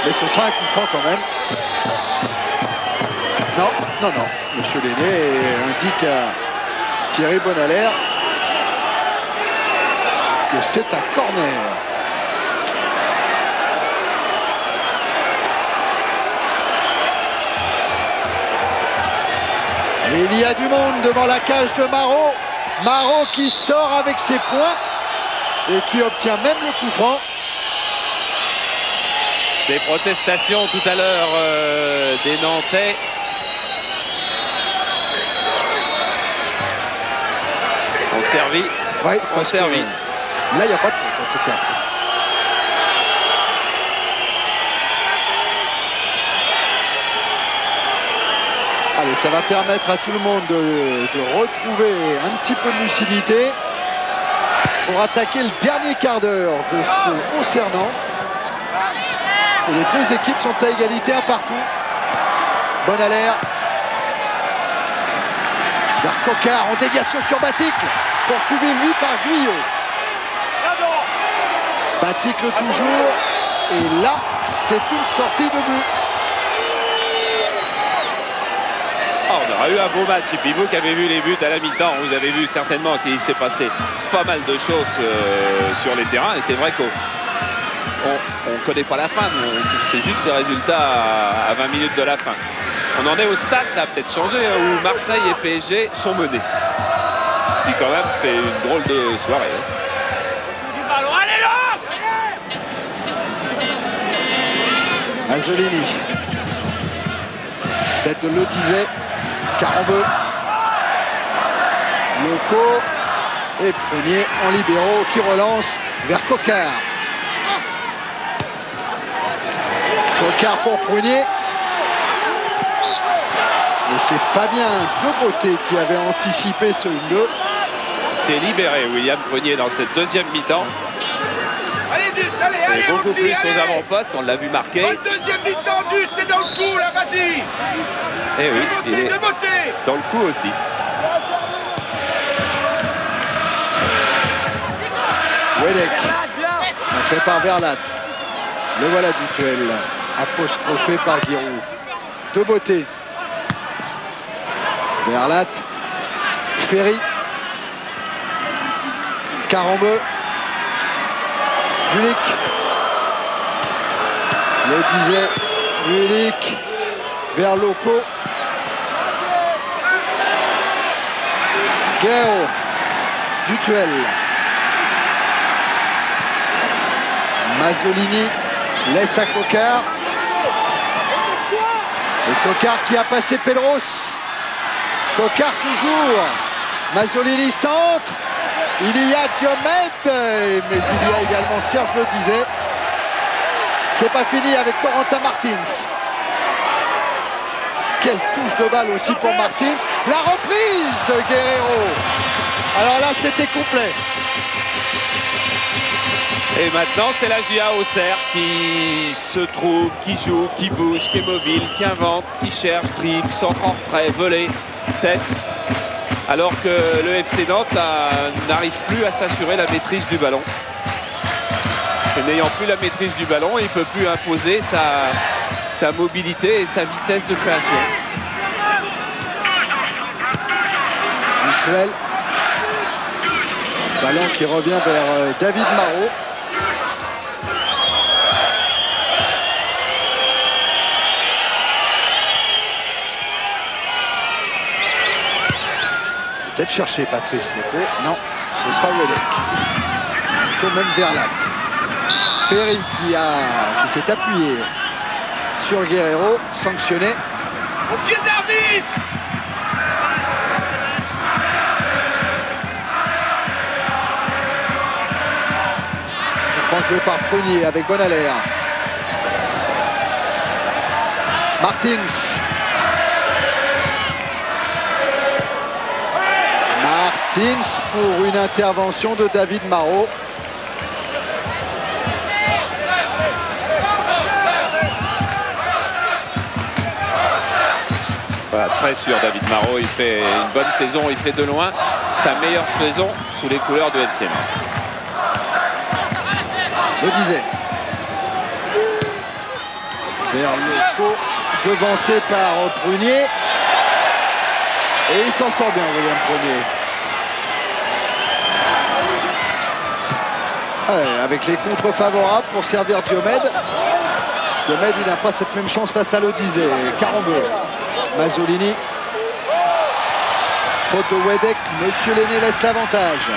Mais ce sera un coup franc quand même. Non, non, non. Monsieur Lenné indique à Thierry Bonaler que c'est un corner. Et il y a du monde devant la cage de Marot. Marot qui sort avec ses poings et qui obtient même le coup franc. Des protestations tout à l'heure des Nantais. On servi. Oui, on servi. Là, il n'y a pas de faute en tout cas. Allez, ça va permettre à tout le monde de retrouver un petit peu de lucidité pour attaquer le dernier quart d'heure de ce Auxerre-Nantes. Et les deux équipes sont à égalité, un partout. Bonaler. Vers Coquard en déviation sur Baticle. Poursuivi lui par Guyot. Baticle toujours. Et là, c'est une sortie de but. Oh, on aurait eu un beau match. Et puis vous qui avez vu les buts à la mi-temps, vous avez vu certainement qu'il s'est passé pas mal de choses sur les terrains. Et c'est vrai qu'on ne connaît pas la fin. C'est juste le résultat à 20 minutes de la fin. On en est au stade, ça a peut-être changé, où Marseille et PSG sont menés. Ce qui quand même fait une drôle de soirée. Mazzolini. Tête de Le Disait. Carambeu. Loco. Et Prunier en libéraux qui relance vers Coquard. Coquard pour Prunier. Et c'est Fabien Debeauté qui avait anticipé ce 1-2. C'est libéré William Prunier dans cette deuxième mi-temps. Allez, beaucoup plus aux avant-postes, on l'a vu marquer. Dans le deuxième mi-temps, t'es dans le coup là, vas-y. Et oui, il est dans le coup aussi. Wedek, montré par Verlat. Le voilà Dutuel, apostrophé par Giroud. Debeauté. Verlat. Ferry. Carambeu. Vulic. Le disait Vulic vers Loco. Guerrero. Dutuel. Mazzolini laisse à Coquart. Et Coquart qui a passé Pedros. Coquart toujours. Mazzolini centre. Il y a Diomède, mais il y a également Serge le disait. C'est pas fini avec Corentin Martins. Quelle touche de balle aussi pour Martins. La reprise de Guerrero. Alors là, c'était complet. Et maintenant, c'est la GIA Auxerre qui se trouve, qui joue, qui bouge, qui est mobile, qui invente, qui cherche, dribble, centre en retrait, volée, tête. Alors que le FC Nantes n'arrive plus à s'assurer la maîtrise du ballon. Et n'ayant plus la maîtrise du ballon, il ne peut plus imposer sa mobilité et sa vitesse de création. Dutuel. Ballon qui revient vers David Marot. Peut-être chercher Patrice Loco. Non, ce sera Wedek. Plutôt même Verlat. Ferry qui s'est appuyé sur Guerrero, sanctionné. Au pied d'arbitre. Franc joué par Prunier avec Bonalaire. Martins. Martins pour une intervention de David Marot. Voilà, très sûr, David Marot, il fait une bonne saison, il fait de loin sa meilleure saison sous les couleurs de FC Nantes. Le disait. Vers Loco, devancé par Prunier. Et il s'en sort bien, William Prunier. Ouais, avec les contres favorables pour servir Diomède. Diomède, il n'a pas cette même chance face à le disait. Carambeu. Mazzolini. Faute de Wedek. Monsieur Lenné laisse l'avantage.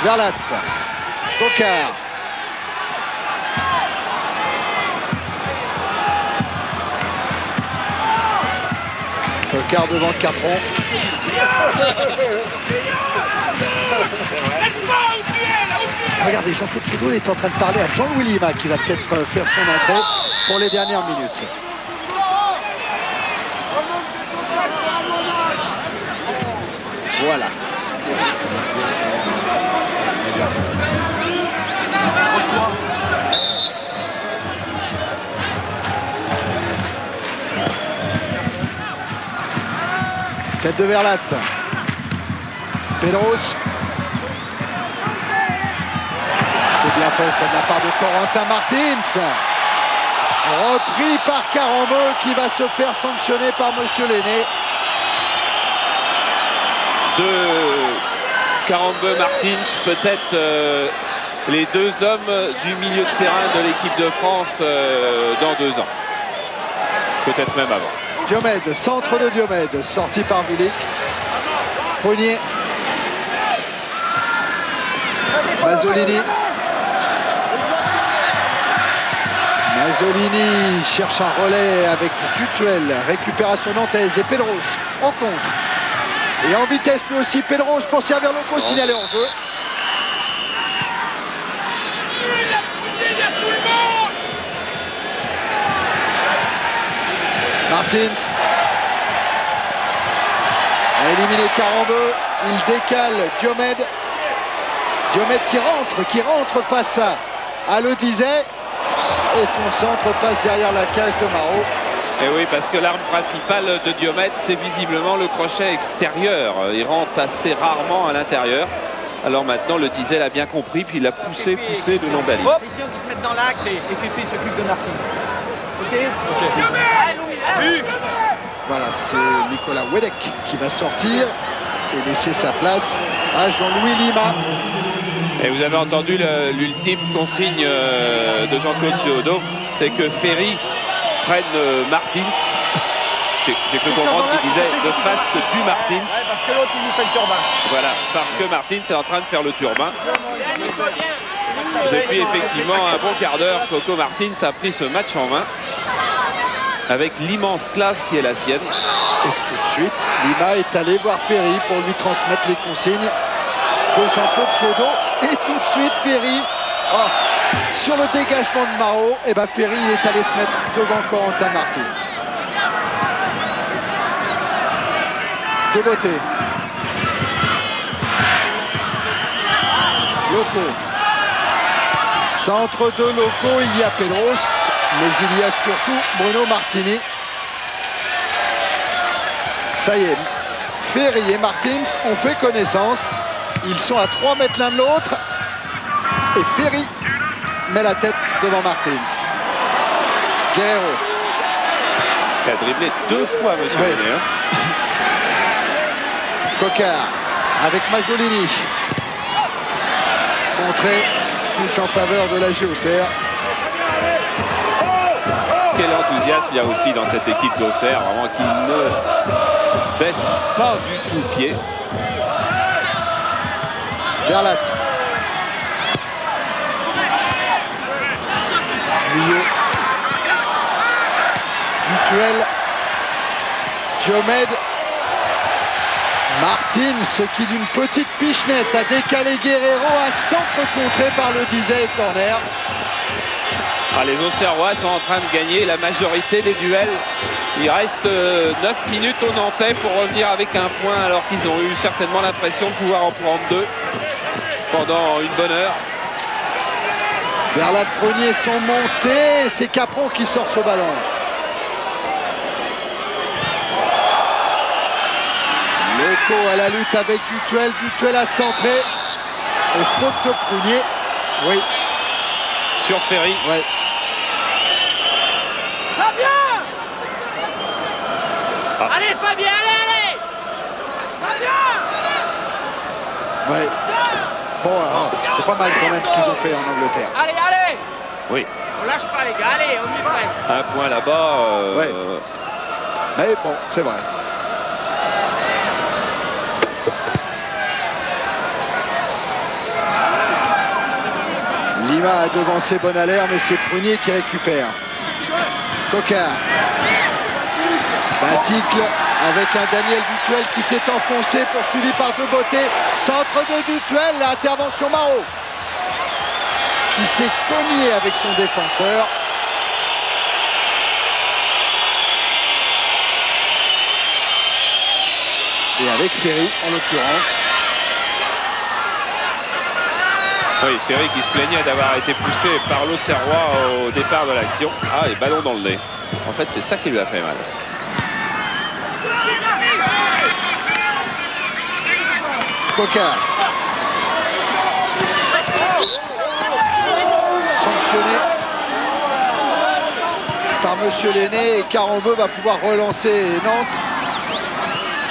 Verlat. Tocard. Tocard devant Capron. Regardez, Jean-Claude Soudou est en train de parler à Jean-Louis Lima qui va peut-être faire son entrée pour les dernières minutes. Voilà. Tête de Verlat. Pedros. C'est bien fait, ça de la part de Corentin Martins. Repris par Carambeu qui va se faire sanctionner par Monsieur Lenné. De Carambeu Martins, peut-être les deux hommes du milieu de terrain de l'équipe de France dans 2 ans. Peut-être même avant. Diomède, centre de Diomède, sorti par Vulik. Prunier. Mazzolini. Mazzolini cherche un relais avec Dutuel. Récupération nantaise et Pedros en contre. Et en vitesse lui aussi Pedros pour servir Loco signalé en jeu. Martins a éliminé Carambeu. Il décale Diomède. Diomède qui rentre face à le disait. Et son centre passe derrière la cage de Marot. Et oui, parce que l'arme principale de Diomède, c'est visiblement le crochet extérieur. Il rentre assez rarement à l'intérieur. Alors maintenant, le Diesel a bien compris, puis il a poussé de Lombali. Pression qui se mettent dans l'axe et Fifi s'occupe de Martins. Ok. Voilà, c'est Nicolas Wedek qui va sortir et laisser sa place à Jean-Louis Lima. Et vous avez entendu l'ultime consigne de Jean-Claude Soudou, c'est que Ferry prenne Martins J'ai cru comprendre qu'il disait de face que du Martins. Ouais, parce que l'autre, il nous fait le turbin. Voilà, parce que Martins est en train de faire le turbin. Depuis effectivement un bon quart d'heure, Coco Martins a pris ce match en main avec l'immense classe qui est la sienne. Et tout de suite, Lima est allé voir Ferry pour lui transmettre les consignes de Jean-Claude Sodo. Et tout de suite, Ferry, sur le dégagement de Maro, et ben Ferry il est allé se mettre devant Corentin Martins. De beauté. Loco. Centre de Loco, il y a Pedros, mais il y a surtout Bruno Martini. Ça y est, Ferry et Martins ont fait connaissance. Ils sont à 3 mètres l'un de l'autre. Et Ferry met la tête devant Martins. Guerrero. Il a dribblé 2 fois, monsieur Oui. René, hein. Coquard avec Mazzolini. Contrée, touche en faveur de la Géocère. Quel enthousiasme il y a aussi dans cette équipe d'Auxerre, vraiment qui ne baisse pas du tout pied. Verlat. Milieu. Dutuel. Diomède. Martins qui d'une petite pichenette a décalé Guerrero, un centre contré par le Disey corner. Ah, les Auxerrois sont en train de gagner la majorité des duels. Il reste 9 minutes aux Nantais pour revenir avec un point alors qu'ils ont eu certainement l'impression de pouvoir en prendre 2 pendant une bonne heure. Verlat, Prunier sont montés, c'est Capron qui sort ce ballon. Loco à la lutte avec Dutuel, Dutuel a centré. Et faute de Prunier. Oui, Sur Ferry. ouais. Allez, Fabien, allez, allez. Ouais. Bon, c'est pas mal quand même ce qu'ils ont fait en Angleterre. Allez, allez. Oui, On lâche pas, les gars, allez, on y est presque. un point là-bas. Ouais. Mais bon, c'est vrai. Lima a devancé Bonalaire, mais c'est Prunier qui récupère. Coquard. Baticle avec un Daniel Dutuel qui s'est enfoncé, poursuivi par De Beauté. Centre de Dutuel, l'intervention Maro qui s'est cogné avec son défenseur. Et avec Ferry en l'occurrence. Oui, Ferry qui se plaignait d'avoir été poussé par l'Auxerrois au départ de l'action. Ah, et ballon dans le nez. En fait, c'est ça qui lui a fait mal. Coquard. Sanctionné par Monsieur Lenné, et Carambeu va pouvoir relancer Nantes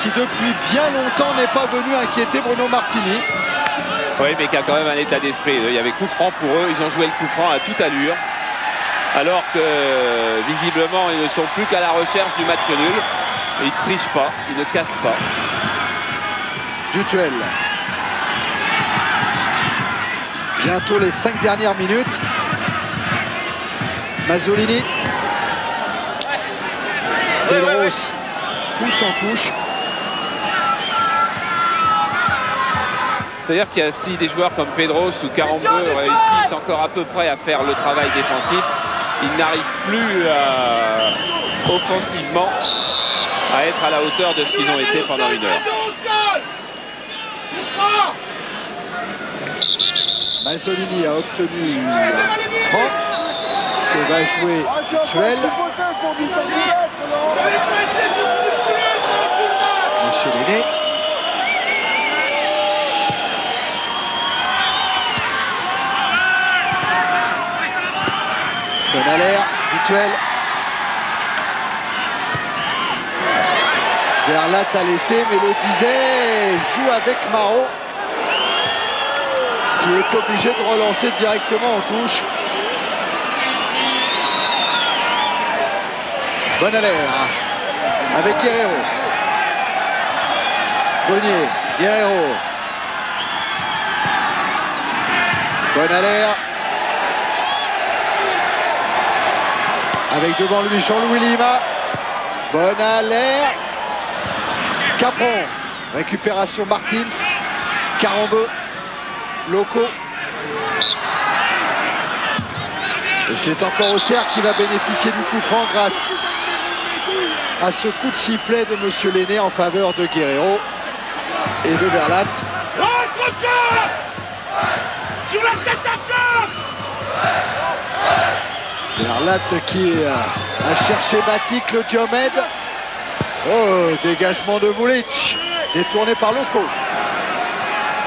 qui depuis bien longtemps n'est pas venu inquiéter Bruno Martini. Oui, mais qui a quand même un état d'esprit. Il y avait coup franc pour eux. Ils ont joué le coup franc à toute allure. Alors que visiblement, ils ne sont plus qu'à la recherche du match nul. Ils ne trichent pas, ils ne cassent pas. Dutuel. Bientôt les 5 dernières minutes. Mazzolini. Pedros pousse en touche. C'est-à-dire qu'il y a si des joueurs comme Pedros ou Carambeu réussissent encore à peu près à faire le travail défensif, ils n'arrivent plus offensivement à être à la hauteur de ce qu'ils ont été pendant une heure. Mazzolini a obtenu un franc que va jouer Dutuel. Monsieur Lenné. Bonalaire, Dutuel. Verlat a laissé, mais le Disey joue avec Maro, qui est obligé de relancer directement en touche. Bonalaire. avec Guerreiro. Prunier, Guerreiro. Bonaler. Avec devant lui Jean-Louis Lima. Bonaler. Capron. Récupération Martins. Carambeu. Loco. Et c'est encore Auxerre qui va bénéficier du coup franc grâce à ce coup de sifflet de Monsieur Lenné en faveur de Guerreiro et de Verlat. Sur la tête à Verlat qui a cherché Matic, le Diomède. Oh, dégagement de Vulic, détourné par Loco.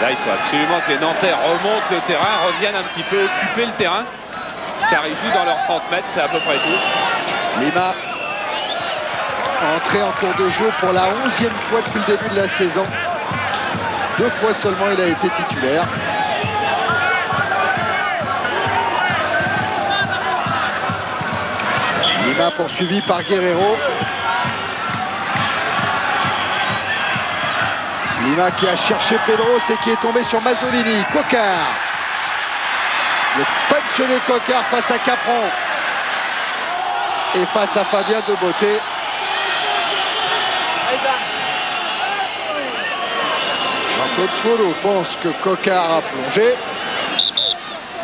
Là, il faut absolument que les Nantais remontent le terrain, reviennent un petit peu occuper le terrain, car ils jouent dans leurs 30 mètres, c'est à peu près tout. Lima, entré en cours de jeu pour la 11e fois depuis le début de la saison. 2 fois seulement il a été titulaire. Lima poursuivi par Guerreiro. Lima qui a cherché Pedros et qui est tombé sur Mazzolini. Coquard. Le punch de Coquard face à Capron. Et face à Fabien de Beauté. Jean-Claude Swolo pense que Coquard a plongé.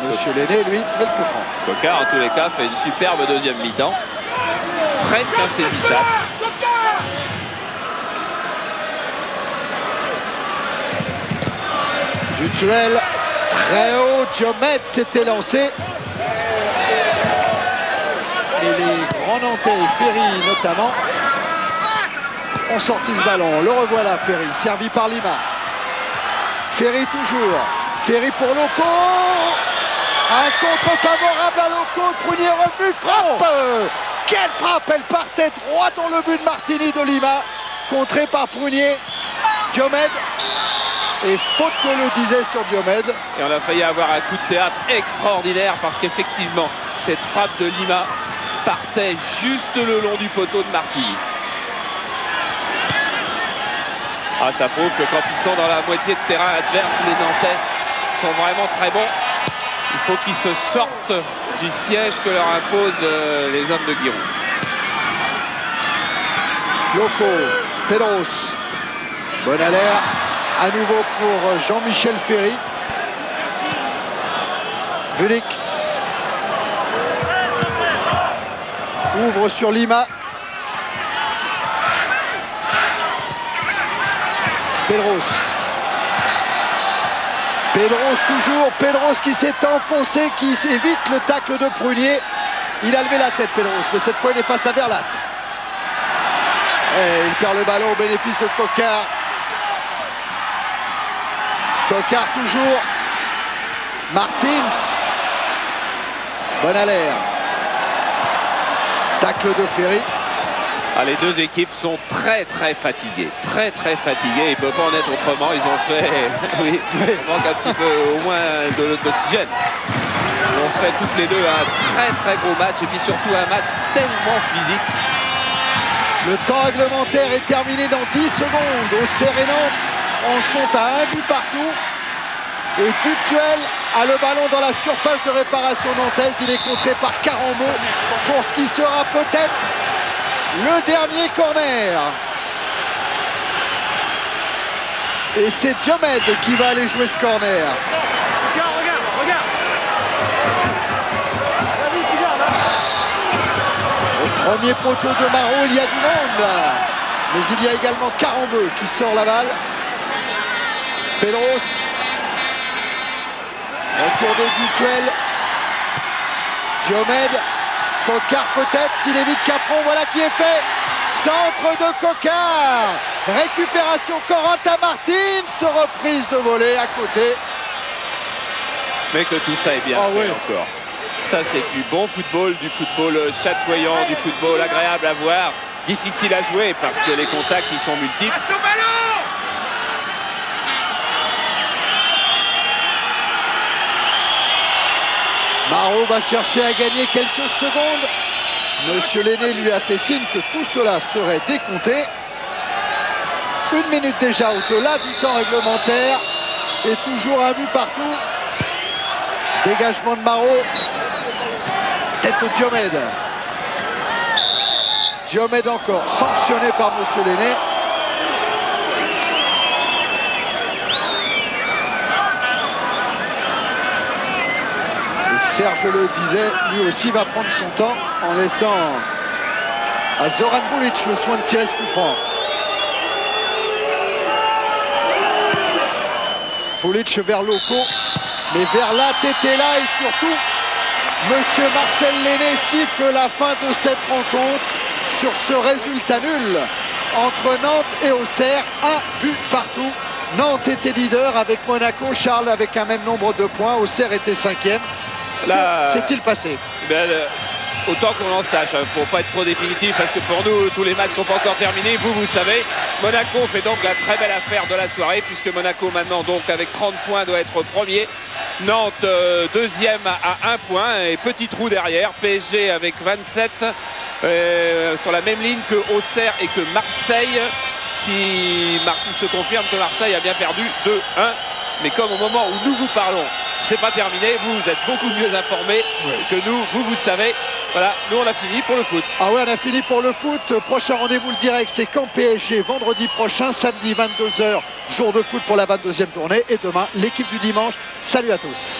Monsieur Lenné, lui, met le coup franc. Coquard, en tous les cas, fait une superbe deuxième mi-temps. Presque insaisissable. Du duel très haut, Diomède s'était lancé. Et les grands Nantais, Ferry notamment, ont sorti ce ballon. Le revoilà, Ferry, servi par Lima. Ferry toujours. Ferry pour Loco. Un contre favorable à Loco. Prunier revenu, frappe. Quelle frappe! Elle partait droit dans le but de Martini de Lima. Contré par Prunier. Diomède. Et faute que le disait sur Diomède. Et on a failli avoir un coup de théâtre extraordinaire parce qu'effectivement, cette frappe de Lima partait juste le long du poteau de Martini. Ah, ça prouve que quand ils sont dans la moitié de terrain adverse, les Nantais sont vraiment très bons. Il faut qu'ils se sortent du siège que leur imposent les hommes de Giroud. Loco, Pedros, Bonaler, à nouveau pour Jean-Michel Ferry. Vulic ouvre sur Lima. Pedros. Pedros toujours, Pedros qui s'est enfoncé, qui évite le tacle de Prunier. Il a levé la tête, Pedros, mais cette fois il est face à Verlat. Et il perd le ballon au bénéfice de Coquard. Coquard toujours. Martins. Bonaler. Tacle de Ferry. Ah, les deux équipes sont très fatiguées, très fatiguées. Ils ne peuvent pas en être autrement. Ils ont fait, oui, il manque un petit peu au moins d'oxygène. Ils ont fait toutes les deux un très gros match et puis surtout un match tellement physique. Le temps réglementaire est terminé dans 10 secondes. Auxerre et Nantes en sont à 1 but partout. Et Tutuel a le ballon dans la surface de réparation nantaise. Il est contré par Carambeu pour ce qui sera peut-être le dernier corner. Et c'est Diomède qui va aller jouer ce corner. Regarde. Au premier poteau de Marot, il y a du monde. Mais il y a également Carambeu qui sort la balle. Pedros. Retour de Dutuel. Diomède. Coquard peut-être, s'il évite Capron, voilà qui est fait. Centre de Coquard. Récupération Corentin Martins. Reprise de volée à côté. Mais que tout ça est bien fait encore. Ça, c'est du bon football, du football chatoyant, du football agréable à voir. Difficile à jouer parce que les contacts ils sont multiples. Passe au ballon. Marot va chercher à gagner quelques secondes. Monsieur Lenné lui a fait signe que tout cela serait décompté. 1 minute déjà au-delà du temps réglementaire. Et toujours un but partout. Dégagement de Marot. Tête de Diomède. Diomède encore, sanctionné par Monsieur Lenné. Et Serge le disait, lui aussi va prendre son temps en laissant à Zoran Bulic le soin de tirer ce coup franc. Bulic vers Loko, mais vers la Tétela et surtout Monsieur Marcel Lenné siffle la fin de cette rencontre sur ce résultat nul entre Nantes et Auxerre. Un but partout. Nantes était leader avec Monaco, Charles avec un même nombre de points, Auxerre était 5e. Que s'est-il passé? Autant qu'on en sache, il ne faut pas être trop définitif parce que pour nous, tous les matchs ne sont pas encore terminés. Vous savez, Monaco fait donc la très belle affaire de la soirée puisque Monaco maintenant donc avec 30 points doit être premier. Nantes deuxième à 1 point et petit trou derrière. PSG avec 27 sur la même ligne que Auxerre et que Marseille. Si Marseille se confirme que Marseille a bien perdu 2-1. Mais comme au moment où nous vous parlons, c'est pas terminé, vous êtes beaucoup mieux informés que nous, vous savez. Voilà, nous on a fini pour le foot. Ah ouais, on a fini pour le foot. Prochain rendez-vous le direct, c'est Caen PSG vendredi prochain, samedi 22 h, jour de foot pour la 22e journée. Et demain, l'équipe du dimanche. Salut à tous.